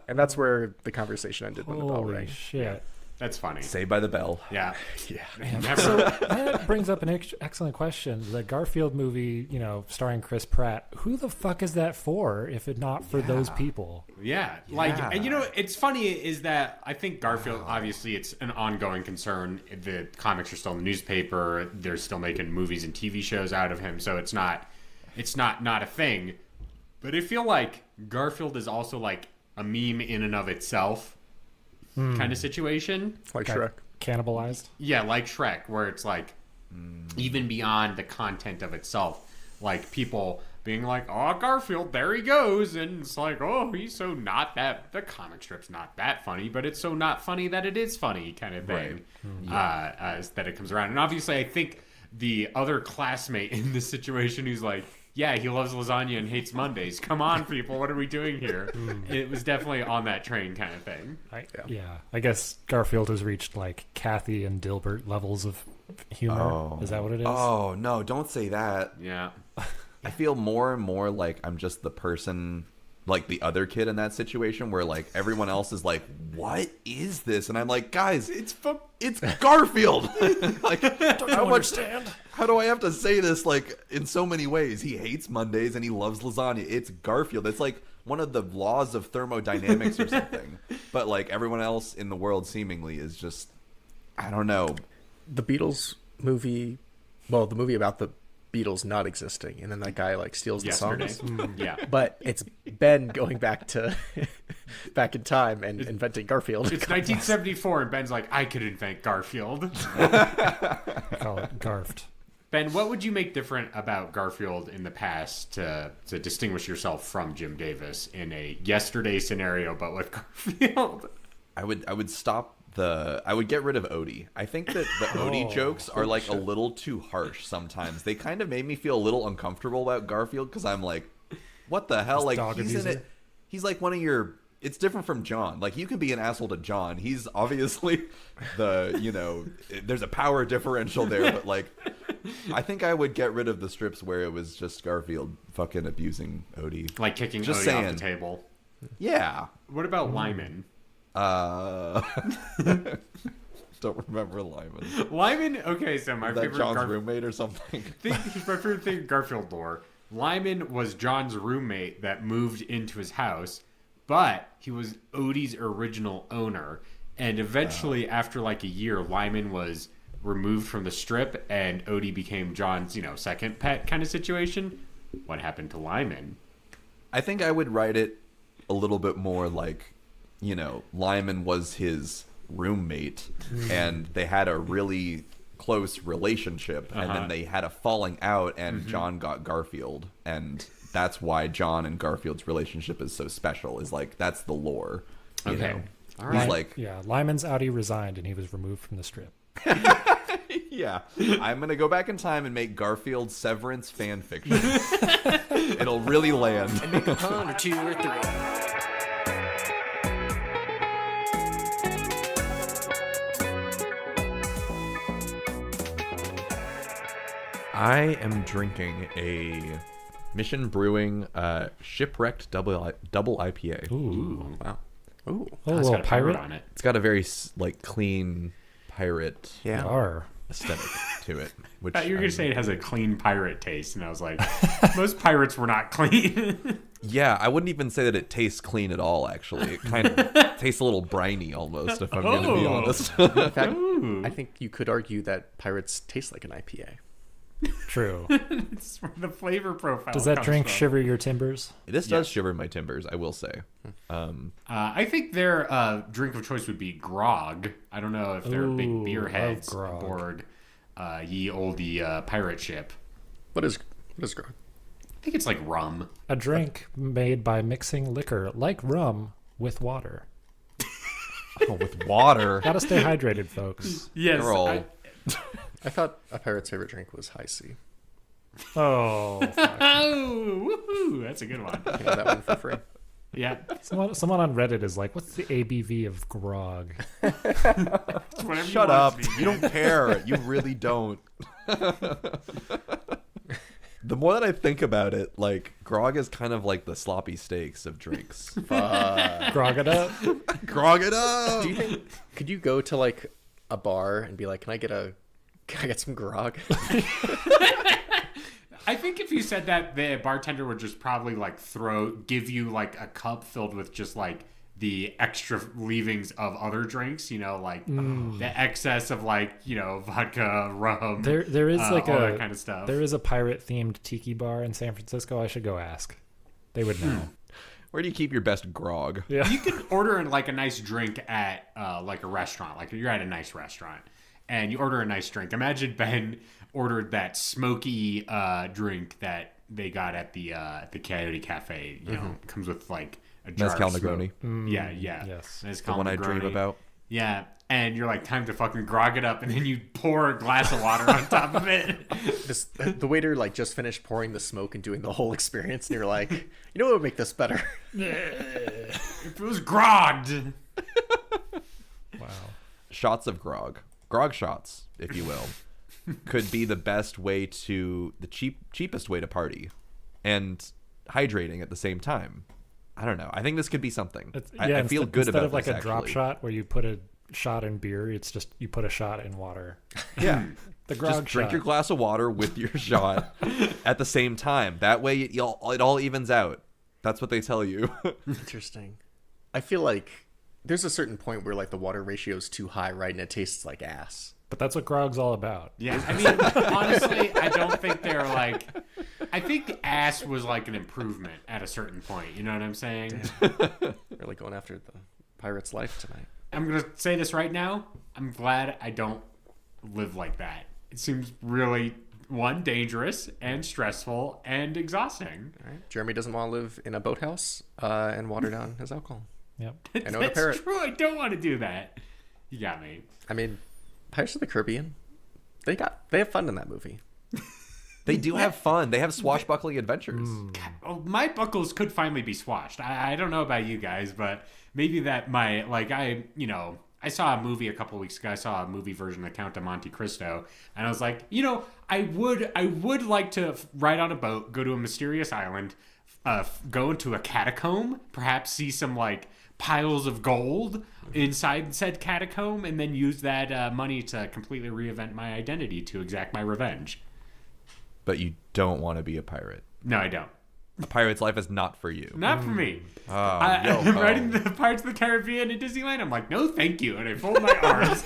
And that's where the conversation ended when the bell Holy rang. shit. That's funny. Saved by the Bell. Yeah. Yeah. Never. So that brings up an excellent question. The Garfield movie, starring Chris Pratt, who the fuck is that for if it not for those people? Yeah. Like, and it's funny is that I think Garfield, obviously it's an ongoing concern. The comics are still in the newspaper. They're still making movies and TV shows out of him. So it's not a thing. But I feel like Garfield is also like a meme in and of itself kind of situation. Like Got Shrek. Cannibalized? Yeah, like Shrek, where it's like even beyond the content of itself, like people being like, "Oh, Garfield, there he goes," and it's like, "Oh, he's so not that." The comic strip's not that funny, but it's so not funny that it is funny, kind of thing. That it comes around, and obviously, I think the other classmate in this situation who's like, yeah, he loves lasagna and hates Mondays. Come on, people, what are we doing here? It was definitely on that train kind of thing. I guess Garfield has reached like Kathy and Dilbert levels of humor. Is that what it is? Oh no, don't say that. Yeah. I feel more and more like I'm just the person, like the other kid in that situation, where like everyone else is like, "What is this?" And I'm like, "Guys, it's Garfield." Like, how do I have to say this like in so many ways? He hates Mondays and he loves lasagna. It's Garfield. It's like one of the laws of thermodynamics or something. But like everyone else in the world seemingly is just, I don't know. The Beatles movie, well, the movie about the Beatles not existing, and then that guy like steals the Yesterday. songs. Yeah. But it's Ben going back in time and inventing Garfield. It's 1974, and Ben's like, I could invent Garfield. I call it Garfed. Ben, what would you make different about Garfield in the past to distinguish yourself from Jim Davis in a yesterday scenario, but with Garfield? I would stop I would get rid of Odie. I think that the Odie jokes are like a little too harsh sometimes. They kind of made me feel a little uncomfortable about Garfield because I'm like, what the hell? Like he's in it. He's like one of your. It's different from John. Like you can be an asshole to John. He's obviously there's a power differential there, but like I think I would get rid of the strips where it was just Garfield fucking abusing Odie. Like kicking Just Odie saying. off the table. Yeah. What about Lyman? Don't remember Lyman. Lyman, okay, so my Is that favorite John's roommate or something? my favorite thing Garfield lore. Lyman was John's roommate that moved into his house, but he was Odie's original owner. And eventually, after like a year, Lyman was removed from the strip, and Odie became John's, second pet kind of situation. What happened to Lyman? I think I would write it a little bit more like, Lyman was his roommate, and they had a really close relationship, and then they had a falling out, and John got Garfield, and that's why John and Garfield's relationship is so special. Is like that's the lore. You know? All He's right. like, Lyman's Audi resigned and he was removed from the strip. yeah, I'm gonna go back in time and make Garfield Severance fan fiction. It'll really land. And make a pun or two or three. I am drinking a Mission Brewing Shipwrecked Double IPA. Ooh. Wow. Ooh. Oh, a It's little got a pirate pirate on it. It's got a very clean pirate Yeah. Arr. aesthetic to it. Which You were going to say it has a clean pirate taste, and I was like, most pirates were not clean. Yeah, I wouldn't even say that it tastes clean at all, actually. It kind of tastes a little briny almost, if I'm going to be honest. In fact, I think you could argue that pirates taste like an IPA. True. It's where the flavor profile Does that comes drink from. shiver your timbers? This does shiver my timbers, I will say. I think their drink of choice would be grog. I don't know if they're big beer love heads grog. aboard ye olde pirate ship. What is grog? I think it's like rum. A drink made by mixing liquor like rum with water. Oh, with water. Gotta stay hydrated, folks. Yes. Girl. I thought a pirate's favorite drink was high C. Oh, fuck. Oh, woohoo! That's a good one. You know that one for free. Yeah. Someone on Reddit is like, what's the ABV of grog? Whatever Shut you want up. it to be, You man. don't care. You really don't. The more that I think about it, like, grog is kind of like the sloppy steaks of drinks. Grog it up? Grog it up! Do you think could you go to like a bar and be like, can I get some grog? I think if you said that, the bartender would just probably like give you like a cup filled with just like the extra leavings of other drinks, you know, like the excess of like, you know, vodka, rum. There is like all that kind of stuff. There is a pirate themed tiki bar in San Francisco. I should go ask. They would know. Where do you keep your best grog? Yeah. You could order like a nice drink at like a restaurant. Like you're at a nice restaurant and you order a nice drink. Imagine Ben ordered that smoky drink that they got at the Coyote Cafe. You know, it comes with like a jar Mezcal of smoke. Negroni. Yeah, yeah. Yes. Mezcal The one I dream Negroni. about. Yeah. And you're like, time to fucking grog it up, and then you pour a glass of water on top of it. The waiter like just finished pouring the smoke and doing the whole experience, and you're like, you know what would make this better? If it was grogged. Wow. Shots of grog. Grog shots, if you will, could be the best way to, the cheapest way to party and hydrating at the same time. I don't know. I think this could be something. I feel good instead about of like this, a drop actually. shot where you put a shot in beer, it's just you put a shot in water. Yeah. The grog Just drink shot. your glass of water with your shot at the same time. That way it all evens out. That's what they tell you. Interesting. I feel like there's a certain point where like the water ratio is too high, right? And it tastes like ass. But that's what grog's all about. Yeah, I mean, honestly, I don't think they're like. I think ass was like an improvement at a certain point. You know what I'm saying? Really going after the pirate's life tonight. I'm gonna say this right now. I'm glad I don't live like that. It seems really dangerous and stressful and exhausting. All right. Jeremy doesn't want to live in a boathouse and water down his alcohol. Yep. I know the That's parrot. true. I don't want to do that. You got me. I mean, Pirates of the Caribbean. They have fun in that movie. They do have fun. They have swashbuckling adventures. Well, my buckles could finally be swashed. I don't know about you guys, but maybe that I saw a movie a couple of weeks ago. I saw a movie version of Count of Monte Cristo, and I was like, I would like to ride on a boat, go to a mysterious island, go into a catacomb, perhaps see some like piles of gold inside said catacomb, and then use that money to completely reinvent my identity to exact my revenge. But you don't want to be a pirate. No, I don't. A pirate's life is not for you. Not for me. yo-ho. I'm riding the Pirates of the Caribbean in Disneyland. I'm like, no, thank you. And I fold my arms.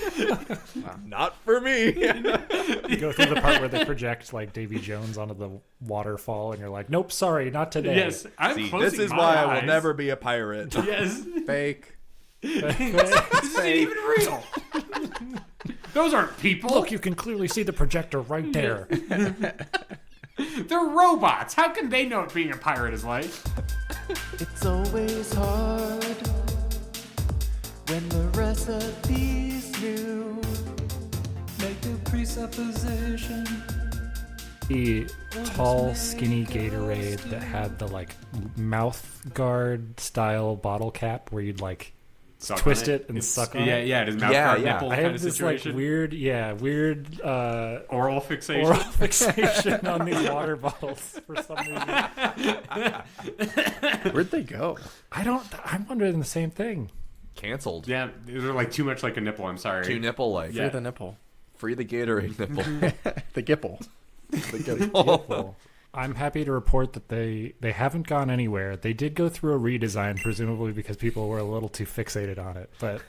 Not for me. You go through the part where they project like Davy Jones onto the waterfall, and you're like, nope, sorry, not today. Yes, I'm See, closing this is my why I eyes. will never be a pirate. Yes, Fake. this isn't even real. Those aren't people. Look, you can clearly see the projector right there. They're robots. How can they know what being a pirate is like? It's always hard when the recipe's new. Make a presupposition. The tall, skinny Gatorade that had the like mouth guard style bottle cap where you'd like suck twist on it and suck on yeah, it. Yeah, it is mouth Yeah, guard yeah. nipple I kind have of this situation. like weird Oral fixation. oral fixation on these water bottles for some reason. Where'd they go? I'm wondering the same thing. Canceled. Yeah, they're like too much like a nipple. I'm sorry. Too nipple like. Free the nipple. Free the Gatorade nipple. The gipple. The nipple. I'm happy to report that they haven't gone anywhere. They did go through a redesign, presumably because people were a little too fixated on it. But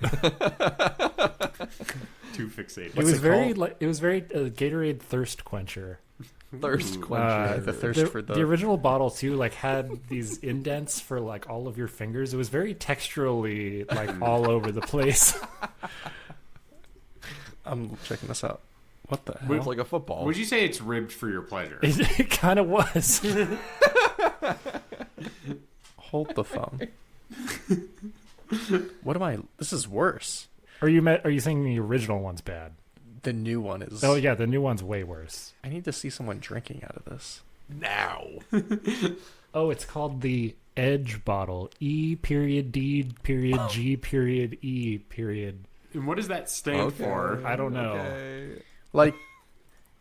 Too fixated. it was very Gatorade thirst quencher. Thirst quencher. The thirst for The original bottle too, like had these indents for like all of your fingers. It was very texturally like all over the place. I'm checking this out. What the hell? It's like a football. Would you say it's ribbed for your pleasure? It kind of was. Hold the phone. What am I? This is worse. Are you saying the original one's bad? The new one is. Oh yeah, the new one's way worse. I need to see someone drinking out of this. now? Oh, it's called the Edge bottle. E period D period G period E period. And what does that stand for? I don't know. Okay. Like,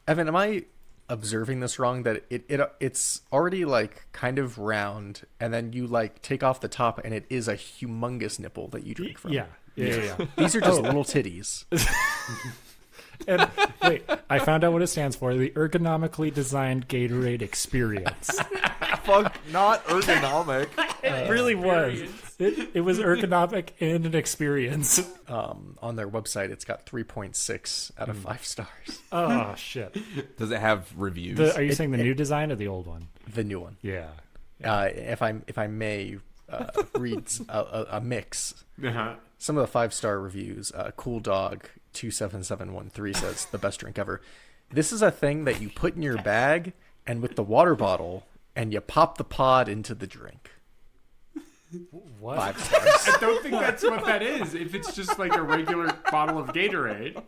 Evan, am I observing this wrong? That it's already like kind of round, and then you like take off the top, and it is a humongous nipple that you drink from. Yeah. These are just little titties. And wait, I found out what it stands for. The ergonomically designed Gatorade experience. Fuck, not ergonomic. It really was. It was ergonomic and an experience. On their website, it's got 3.6 out of 5 stars. Oh shit. Does it have reviews? Are you saying the new design or the old one? The new one. Yeah. If I may read a mix. Uh-huh. Some of the 5-star reviews. Cool Dog 27713 says the best drink ever. This is a thing that you put in your bag and with the water bottle, and you pop the pod into the drink. What? 5 stars. I don't think that's what that is. If it's just like a regular bottle of Gatorade.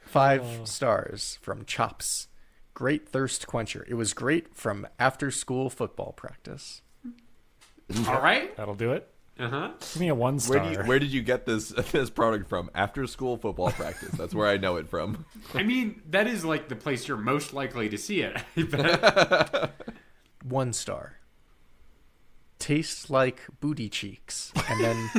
5 stars from Chops. Great thirst quencher. It was great from after school football practice. All right. That'll do it. Uh-huh. Give me a 1 star. Where did you get this product from? After school football practice. That's where I know it from. I mean, that is like the place you're most likely to see it. I bet. 1 star. Tastes like booty cheeks. And then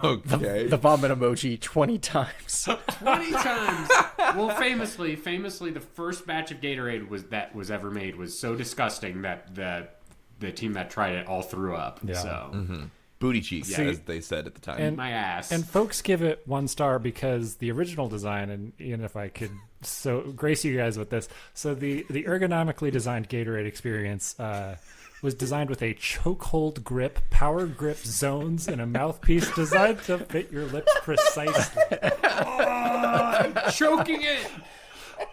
Okay. the vomit emoji 20 times. 20 times. Well, famously, the first batch of Gatorade was ever made was so disgusting that the team that tried it all threw up. Yeah. So Booty cheeks, See, as they said at the time. and- my ass. And folks give it 1 star because the original design, and even if I could so grace you guys with this, so the ergonomically designed Gatorade experience was designed with a chokehold grip, power grip zones, and a mouthpiece designed to fit your lips precisely. choking it.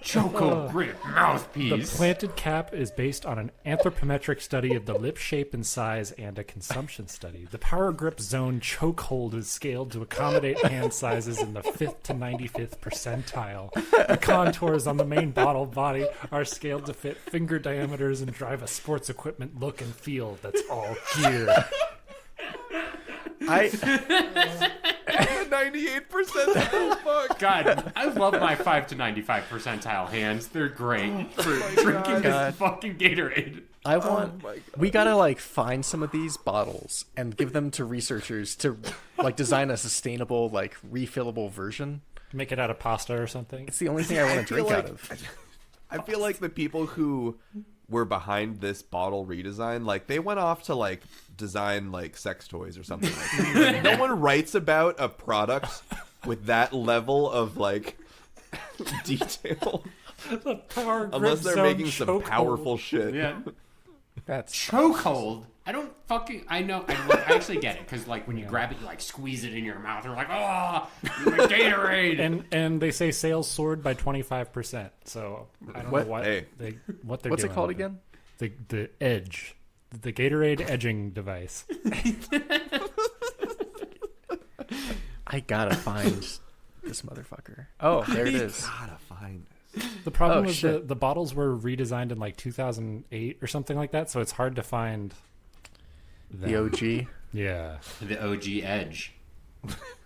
Choco grip The mouthpiece. planted cap is based on an anthropometric study of the lip shape and size and a consumption study. The power grip zone chokehold is scaled to accommodate hand sizes in the 5th to 95th percentile. The contours on the main bottle body are scaled to fit finger diameters and drive a sports equipment look and feel that's all gear. 98%. Fuck. God, I love my 5 to 95 percentile hands. They're great for drinking this fucking Gatorade. I want. We gotta like find some of these bottles and give them to researchers to like design a sustainable, like refillable version. Make it out of pasta or something. It's the only thing I want to drink out of. I feel like the people who were behind this bottle redesign, like they went off to like design like sex toys or something like that. No one writes about a product with that level of like detail The power grip unless they're zone making some chokehold. powerful shit. Yeah. That's Chokehold. I don't fucking. I know. I actually get it because like when you grab it, you like squeeze it in your mouth. You're like, oh, Gatorade. And they say sales soared by 25%. So I don't know what Hey. they're what's doing it called with again? The Edge, the Gatorade edging device. I gotta find this motherfucker. Oh, there it is. Gotta find this. The problem Oh, is shit. the bottles were redesigned in like 2008 or something like that, so it's hard to find them. The OG. Yeah. The OG Edge.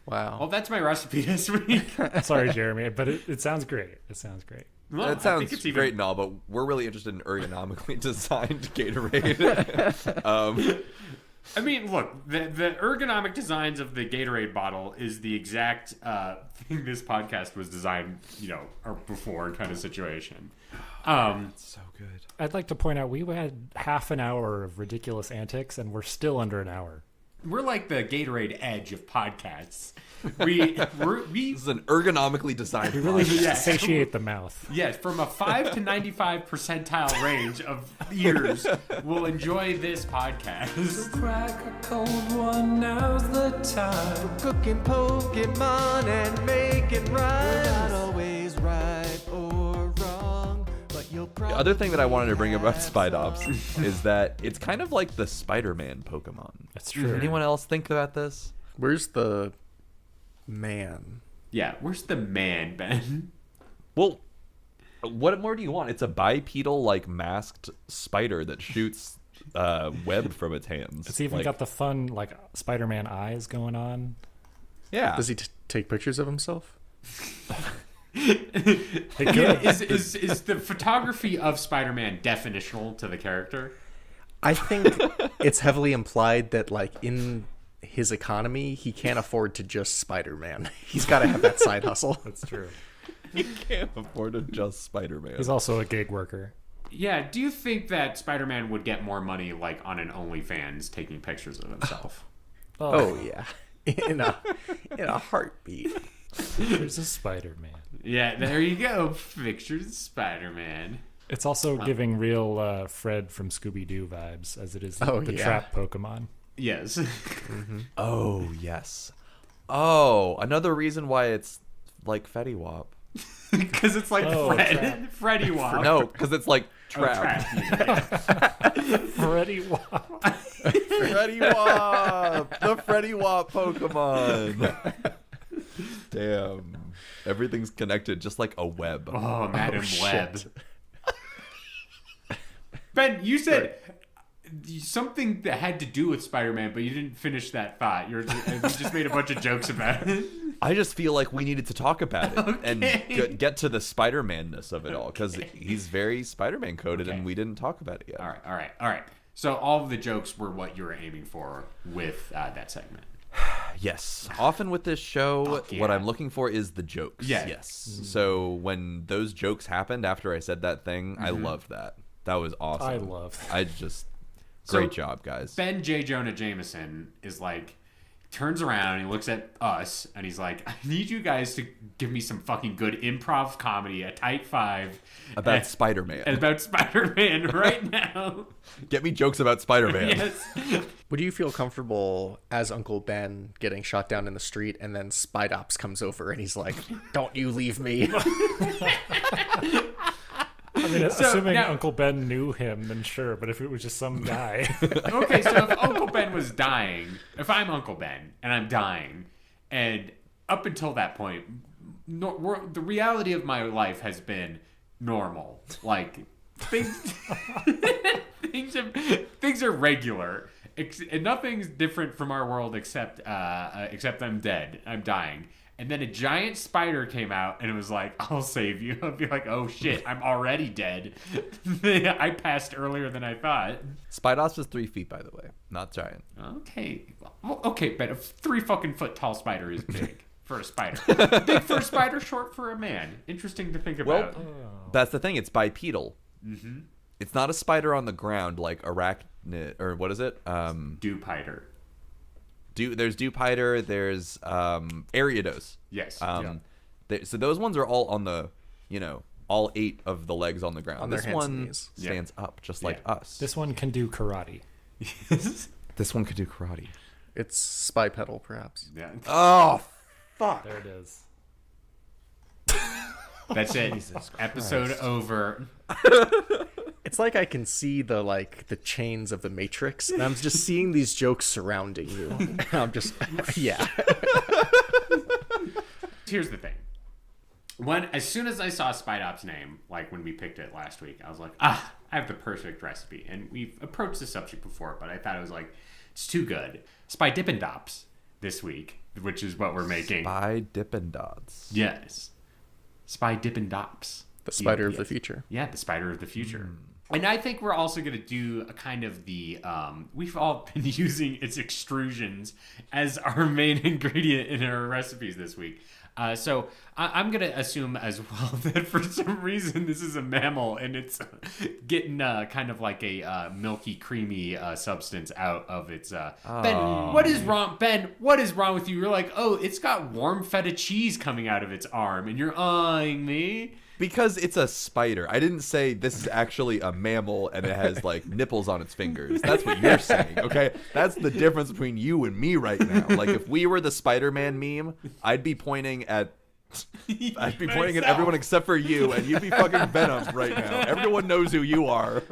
Wow. Well, that's my recipe this week. Sorry, Jeremy, but it sounds great. It sounds great. Well, That I sounds think it's even- great and all, but we're really interested in ergonomically designed Gatorade. I mean, look, the ergonomic designs of the Gatorade bottle is the exact thing this podcast was designed, or before kind of situation. So good. I'd like to point out we had half an hour of ridiculous antics, and we're still under an hour. We're like the Gatorade Edge of podcasts. We This is an ergonomically designed. We really Yeah. satiate the mouth. yes, from a 5 to 95 percentile range of ears will enjoy this podcast. Crack a cold one, now's the time. Cooking Pokemon and making rhymes. We're not always right or wrong, but you'll The probably other thing that I wanted to bring about have Spidops is that it's kind of like the Spider-Man Pokemon. That's true. Anyone else think about this? Where's the man? Yeah, where's the man, Ben? Well, what more do you want? It's a bipedal, masked spider that shoots web from its hands. It's even got the fun, Spider-Man eyes going on. yeah. Does he take pictures of himself? Is the photography of Spider-Man definitional to the character? I think it's heavily implied that, in his economy, he can't afford to just Spider-Man. He's got to have that side hustle. That's true. You can't afford to just Spider-Man. He's also a gig worker. Yeah, do you think that Spider-Man would get more money on an OnlyFans taking pictures of himself? Oh yeah, in a heartbeat. There's a Spider-Man. Yeah, there you go. Pictures of Spider-Man. It's also giving real Fred from Scooby-Doo vibes, as it is Oh, the yeah. trap Pokemon. Yes. Oh, yes. Oh, another reason why it's like Fetty Wap. Because it's like Oh, Freddy Wap. No, because it's like Oh, trap. Freddy Wap. Freddy Wap! The Freddy Wap Pokemon! Damn. Everything's connected just like a web. Oh, Madam shit. Web. Ben, you said something that had to do with Spider-Man, but you didn't finish that thought. You just made a bunch of jokes about it. I just feel like we needed to talk about it and Okay. get to the Spider-Man-ness of it all because he's very Spider-Man coded Okay. and we didn't talk about it yet. All right. So all of the jokes were what you were aiming for with that segment. Yes. Often with this show, Fuck yeah. what I'm looking for is the jokes. Yeah. Yes. So when those jokes happened after I said that thing, I loved that. That was awesome. I love that. I just... So, Great job, guys. Ben J. Jonah Jameson is turns around and he looks at us and he's like, I need you guys to give me some fucking good improv comedy, a tight five. About and Spider-Man. about Spider-Man right now. Get me jokes about Spider-Man. Yes. Would you feel comfortable as Uncle Ben getting shot down in the street and then Spidops comes over and he's like, "Don't you leave me." I mean, assuming now- Uncle Ben knew him, then sure. But if it was just some guy, Okay, so if Uncle Ben was dying, if I'm Uncle Ben and I'm dying, and up until that point, the reality of my life has been normal. Things, things are regular. And nothing's different from our world except I'm dead. I'm dying. And then a giant spider came out and it was like, I'll save you. I'll be like, oh shit, I'm already dead. I passed earlier than I thought. Spidops is 3 feet, by the way. Not giant. Okay. Well, okay, but a 3 fucking foot tall spider is big for a spider. Big for a spider, short for a man. Interesting to think Well, about. that's the thing. It's bipedal. Mm-hmm. It's not a spider on the ground like arachnid, or what is it? Dewpider. There's Dewpider, there's Ariados. Yes. So those ones are all on the, all 8 of the legs on the ground. On their This hands and one knees. stands up just like Yeah. us. this one can do karate. This one could do karate. It's Spy Pedal, perhaps. Yeah. Oh, There it is. That's it. Episode over. It's like I can see the chains of the Matrix, and I'm just seeing these jokes surrounding you. And I'm just, yeah. Here's the thing. As soon as I saw Spidops' name, when we picked it last week, I was like, I have the perfect recipe. And we've approached this subject before, but I thought it was It's too good. Spy Dippin' Dots this week, which is what we're making. Spy Dippin' Dots. Yes. Spy Dippin' Dots. The spider of the future. Yeah, the spider of the future. And I think we're also going to do a kind of the, we've all been using its extrusions as our main ingredient in our recipes this week. So I'm going to assume as well that for some reason this is a mammal and it's getting kind of like a milky, creamy substance out of its... Ben, what is wrong? Ben, what is wrong with you? You're like, oh, it's got warm feta cheese coming out of its arm and you're eyeing me. Because it's a spider. I didn't say this is actually a mammal and it has like nipples on its fingers. That's what you're saying, okay? That's the difference between you and me right now. Like if we were the Spider-Man meme, I'd be pointing at everyone except for you, and you'd be fucking Venom right now. Everyone knows who you are.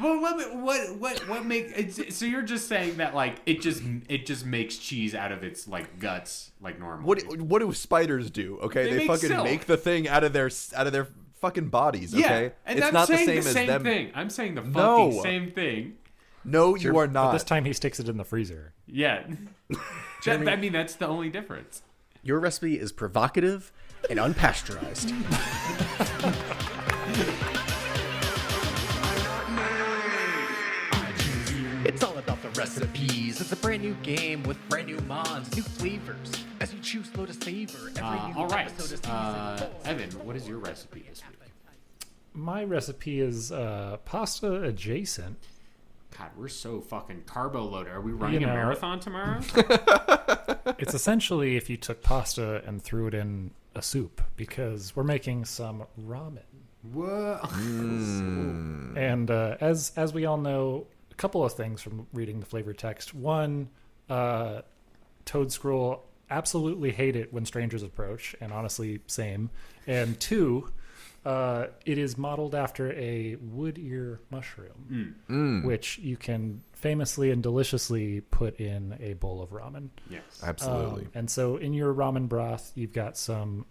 Well, what makes so you're just saying that like it just makes cheese out of its like guts like normal. What do spiders do? Okay, they fucking silk. make the thing out of their fucking bodies. Okay, and it's I'm not saying the same as them. thing. I'm saying the fucking same thing. No, you are But not. this time he sticks it in the freezer. Yeah, I mean that's the only difference. Your recipe is provocative and unpasteurized. It's all about the recipes. It's a brand new game with brand new mods, new flavors. As you choose slow to savor, every new All right, episode is teasing. Evan, what is your recipe this week? My recipe is pasta adjacent. God, we're so fucking carbo loaded. Are we running a marathon tomorrow? It's essentially if you took pasta and threw it in a soup, because we're making some ramen. Whoa. And as we all know, a couple of things from reading the flavor text. One, Toad Scroll absolutely hate it when strangers approach, and honestly, same. And two, it is modeled after a wood ear mushroom, which you can famously and deliciously put in a bowl of ramen. Yes. Absolutely. And so in your ramen broth, you've got some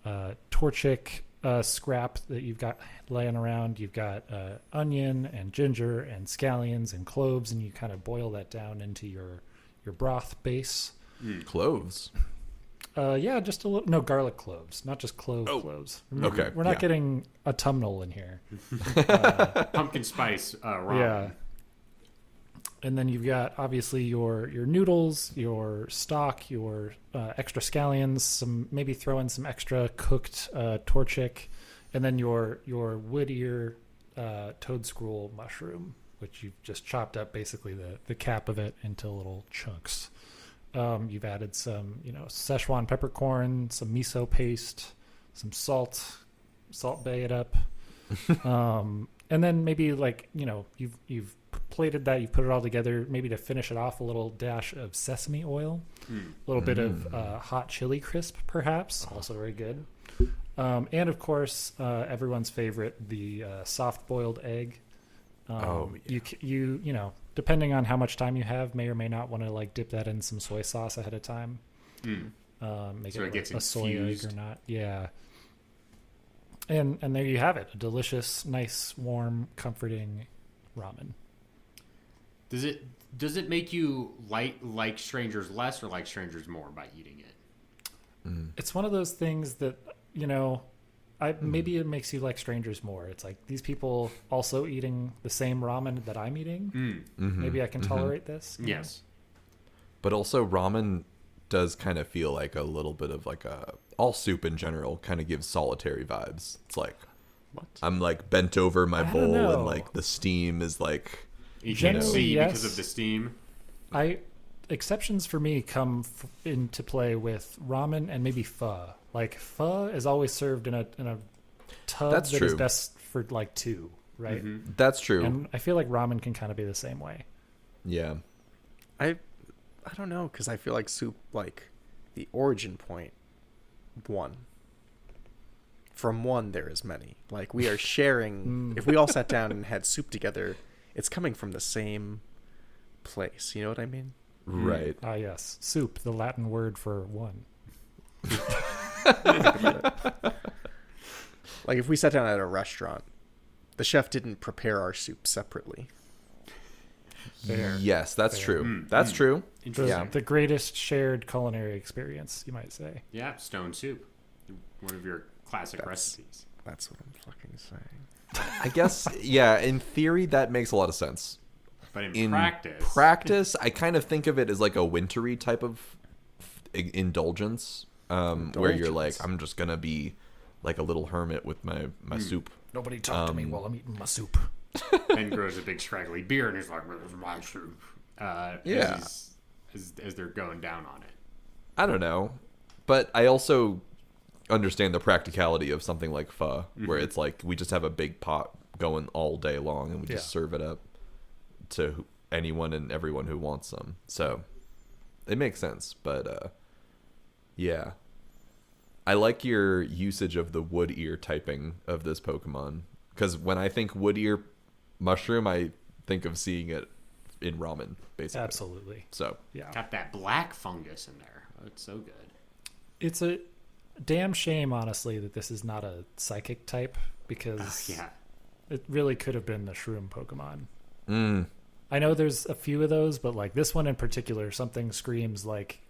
torchik scrap that you've got laying around. You've got onion and ginger and scallions and cloves, and you kind of boil that down into your broth base. Cloves. Yeah, just a little. No, garlic cloves, not just cloves. Okay, We're not yeah. getting autumnal in here. Pumpkin spice ramen. Yeah. And then you've got obviously your noodles, your stock, your extra scallions, maybe throw in some extra cooked torchik, and then your wood ear toad scroll mushroom, which you've just chopped up basically the cap of it into little chunks. You've added some, Szechuan peppercorn, some miso paste, some salt bay it up. And then maybe you've plated that, you've put it all together, maybe to finish it off, a little dash of sesame oil, a little bit of hot chili crisp, perhaps, also very good. And of course, everyone's favorite, the soft boiled egg. You depending on how much time you have, may or may not want to dip that in some soy sauce ahead of time. Make So it it gets a soy egg infused. or not. Yeah. And there you have it, a delicious, nice, warm, comforting ramen. Does it make you like strangers less or like strangers more by eating it? It's one of those things that, maybe it makes you like strangers more. It's like these people also eating the same ramen that I'm eating. Maybe I can tolerate this. Yes. But also ramen does kind of feel like a little bit of all soup in general kind of gives solitary vibes. It's like, What? I'm bent over my don't bowl know. and the steam is You Generally, can't see yes. because of the steam. Exceptions for me come into play with ramen and maybe pho. Pho is always served in a tub That's that is true. best for two, right? That's true. And I feel like ramen can kind of be the same way. Yeah. I don't know, because I feel like soup, the origin point, one. From one, there is many. We are sharing. If we all sat down and had soup together, it's coming from the same place. You know what I mean? Right. Ah, yes. Soup, the Latin word for one. If we sat down at a restaurant, the chef didn't prepare our soup separately. Fair. Yes, that's true. That's true. Interesting. The greatest shared culinary experience, you might say. Yeah, stone soup. One of your classic recipes. That's what I'm fucking saying. I guess, yeah, in theory, that makes a lot of sense. But in In practice, I kind of think of it as like a wintry type of indulgence, where you're like, I'm just going to be like a little hermit with my soup. Nobody talk to me while I'm eating my soup. and grows a big straggly beard and he's like, "This is my soup." Yeah. As they're going down on it. I don't know. But I also understand the practicality of something like pho, where it's like we just have a big pot going all day long and we just serve it up to anyone and everyone who wants some. So it makes sense. But yeah. I like your usage of the wood ear typing of this Pokemon. Because when I think wood ear mushroom, I think of seeing it in ramen, basically. Absolutely. So Yeah. Got that black fungus in there. Oh, it's so good. It's a damn shame, honestly, that this is not a psychic type, because Yeah. it really could have been the shroom Pokemon. Mm. I know there's a few of those, but like this one in particular, something screams like,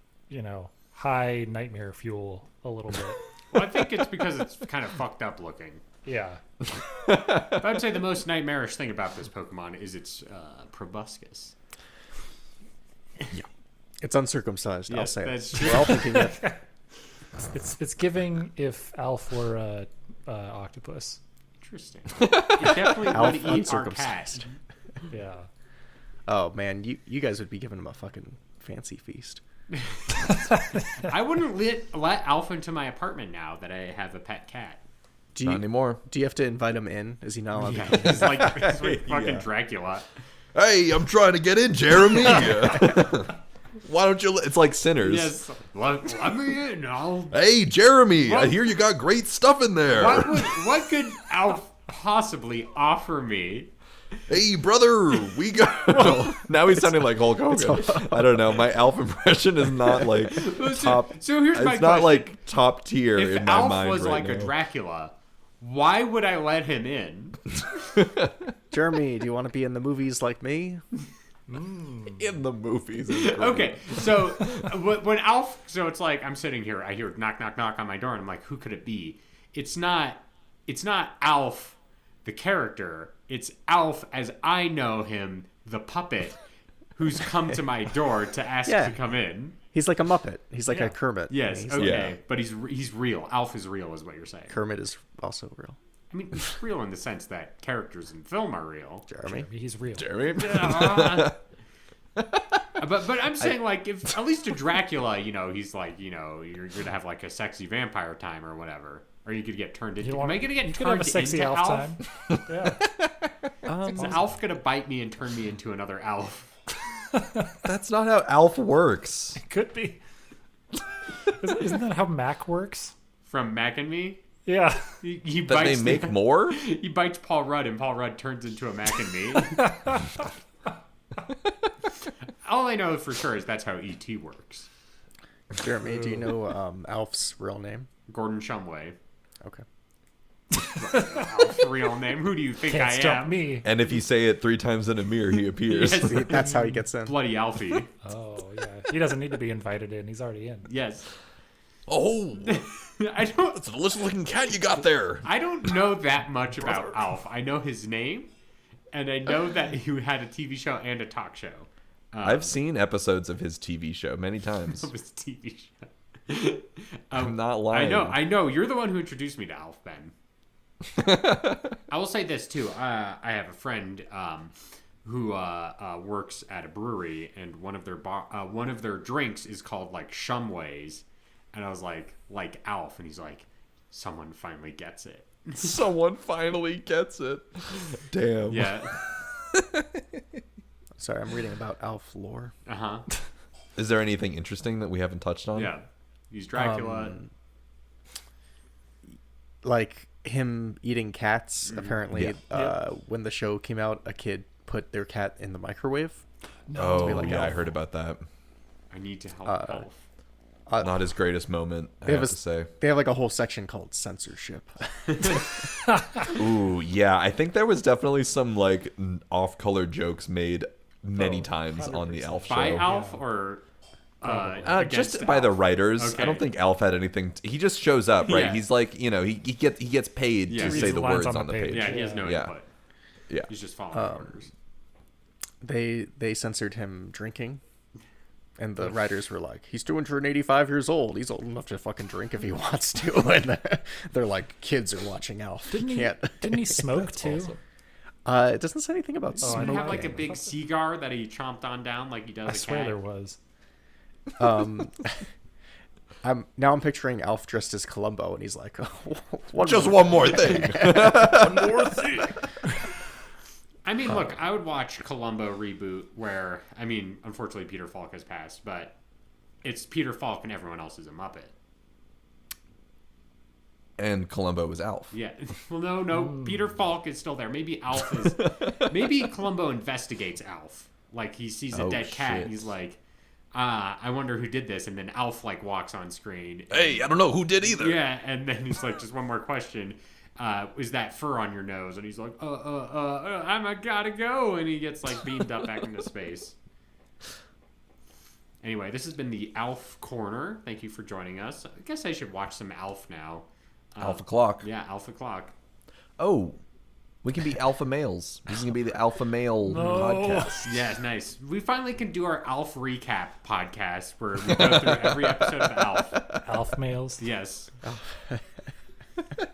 high nightmare fuel a little bit. Well, I think it's because it's kind of fucked up looking. Yeah. But I'd say the most nightmarish thing about this Pokemon is its proboscis. It's uncircumcised. I'll Yeah, say that's it. true. We're all thinking it. It's giving if Alf were a octopus. Interesting. It definitely Alf would eat our uncircumcised. cat. Yeah. Oh man, you guys would be giving him a fucking fancy feast. I wouldn't let Alf into my apartment now that I have a pet cat. Do Not you anymore. Do you have to invite him in? Is he not allowed Yeah, to come? he's like fucking Dracula. Hey, I'm trying to get in, Jeremy. Why don't you? It's like Sinners. Yes, let me in. Hey, Jeremy, I What? hear you got great stuff in there. What could Alf possibly offer me? Hey, brother, we got. Now he's sounding like Hulk Hogan. I don't know. My Alf impression is not like top. So here's my It's not question. like top tier If in my Alf mind was right like now. a Dracula, why would I let him in? Jeremy, do you want to be in the movies like me? in the movies. Okay, so when Alf, so it's like I'm sitting here, I hear knock, knock, knock on my door, and I'm like, who could it be? It's not Alf, the character. It's Alf as I know him, the puppet, who's come to my door to ask Yeah. to come in. He's like a Muppet. He's like Yeah. a Kermit. Yes, He's okay, Yeah. but he's real. Alf is real, is what you're saying. Kermit is also real. I mean, he's real in the sense that characters in film are real. Jeremy. He's real. Jeremy. But I'm saying, like, if at least a Dracula, he's like, you're gonna have like a sexy vampire time or whatever, or you could get turned into. Am I gonna get You could have turned a sexy into Alf Alf? time. Yeah. Is Alf gonna bite me and turn me into another Alf? That's not how Alf works. Could be. Isn't that how Mac works? From Mac and Me? Yeah. He That they bites make more? He bites Paul Rudd, and Paul Rudd turns into a Mac and Me. All I know for sure is that's how E.T. works. Jeremy, do you know Alf's real name? Gordon Shumway. Okay. Alf's real name. Who do you think Can't I stop am? me. And if you say it 3 times in a mirror, he appears. Yes. That's how he gets in. Bloody Alfie. Oh, yeah. He doesn't need to be invited in. He's already in. Yes. Oh, I don't. it's a delicious looking cat you got there. I don't know that much about Alf. I know his name, and I know that he had a TV show and a talk show. I've seen episodes of his TV show many times. Of his TV show. I'm not lying. I know. You're the one who introduced me to Alf, Ben. I will say this too. I have a friend who works at a brewery, and one of their drinks is called like Shumways, and I was like Alf, and he's like, someone finally gets it. Someone finally gets it. Damn. Yeah. Sorry, I'm reading about Alf lore. Uh huh. Is there anything interesting that we haven't touched on? Yeah. He's Dracula. Like him eating cats. Apparently, Yeah. when the show came out, a kid put their cat in the microwave. Oh, like yeah, I Alf. heard about that. I need to help Alf. Not his greatest moment, I They have have, to say. they have like a whole section called censorship. Ooh, yeah. I think there was definitely some like off-color jokes made many times on the Alf show. By Alf or just against by the Alf? writers. Okay. I don't think Alf had anything. He just shows up, right? Yeah. He's like, he gets paid Yeah. to Reads say the the lines words on on the the page. page. Yeah, he has no Yeah. input. Yeah. He's just following orders. They censored him drinking, and the writers were like, "He's 285 years old. He's old enough to fucking drink if he wants to." And they're like, "Kids are watching Alf. Didn't he he? can't." Didn't he smoke too? It doesn't say anything about Oh, I Did smoking. he have like a big cigar that he chomped on down like he does I a swear cat? there was. I'm picturing Alf dressed as Columbo, and he's like, Just one more thing. I mean, look, I would watch Columbo reboot where, I mean, unfortunately Peter Falk has passed, but it's Peter Falk and everyone else is a Muppet. And Columbo was Alf. Yeah. Well, no. Peter Falk is still there. Maybe Alf is... Maybe Columbo investigates Alf. Like, he sees a dead cat, and he's like, I wonder who did this. And then Alf, like, walks on screen. Hey, I don't know who did either. Yeah, and then he's like, just one more question. Is that fur on your nose? And he's like, I gotta go. And he gets, like, beamed up back into space. Anyway, this has been the Alf Corner. Thank you for joining us. I guess I should watch some Alf now. Alpha Clock. Yeah, Alpha Clock. Oh, we can be alpha males. This is going to be the alpha male podcast. Yeah, nice. We finally can do our Alf recap podcast where we go through every episode of Alf. Alf males. Yes.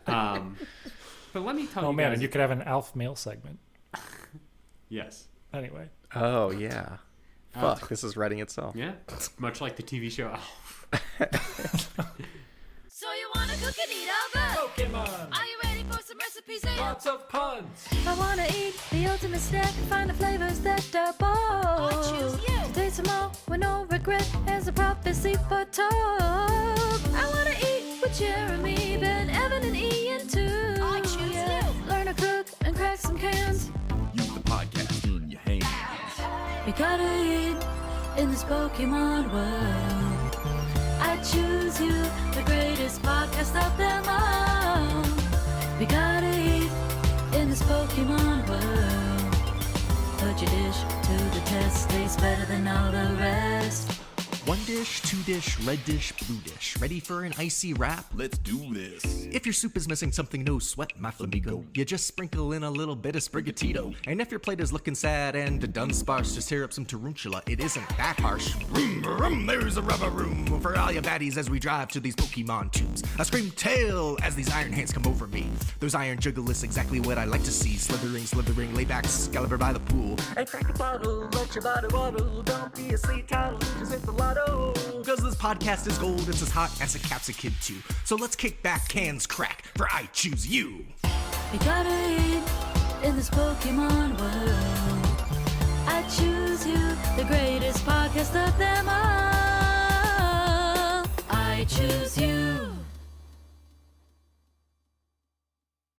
But let me tell Oh you man, guys. and you could have an Alf male segment. Yes. Anyway. "Oh yeah, fuck, this is writing itself." Yeah. Much like the TV show Alf. So you wanna cook and eat all good? Pokemon. Are you ready for some recipes? Lots of puns. I wanna eat the ultimate snack, find the flavors that are bold. I choose you. To taste them all with no regret, as a prophecy foretold. I wanna eat with Jeremy, Ben, Evan, and Ian too. I choose you. Learn to cook and crack some cans. Use the podcast in your hands. You gotta eat in this Pokemon world. I choose you, the greatest podcast of them all. We gotta eat in this Pokemon world. Put your dish to the test, tastes better than all the rest. One dish, two dish, red dish, blue dish. Ready for an icy wrap? Let's do this. If your soup is missing something, no sweat, my flamingo. You just sprinkle in a little bit of sprigatito. And if your plate is looking sad and done sparse, just tear up some tarantula. It isn't that harsh. Vroom, vroom, there's a rubber room for all your baddies as we drive to these Pokemon tubes. I scream tail as these iron hands come over me. Those iron juggalists, exactly what I like to see. Slithering, lay back, Excalibur by the pool. Hey, crack the bottle, let your body waddle. Don't be a sleep title, just hit the lotto. Cause this podcast is gold, it's as hot as a Capsa Kid 2. So let's kick back, cans crack, for I choose you. You gotta eat in this Pokemon world. I choose you, the greatest podcast of them all. I choose you.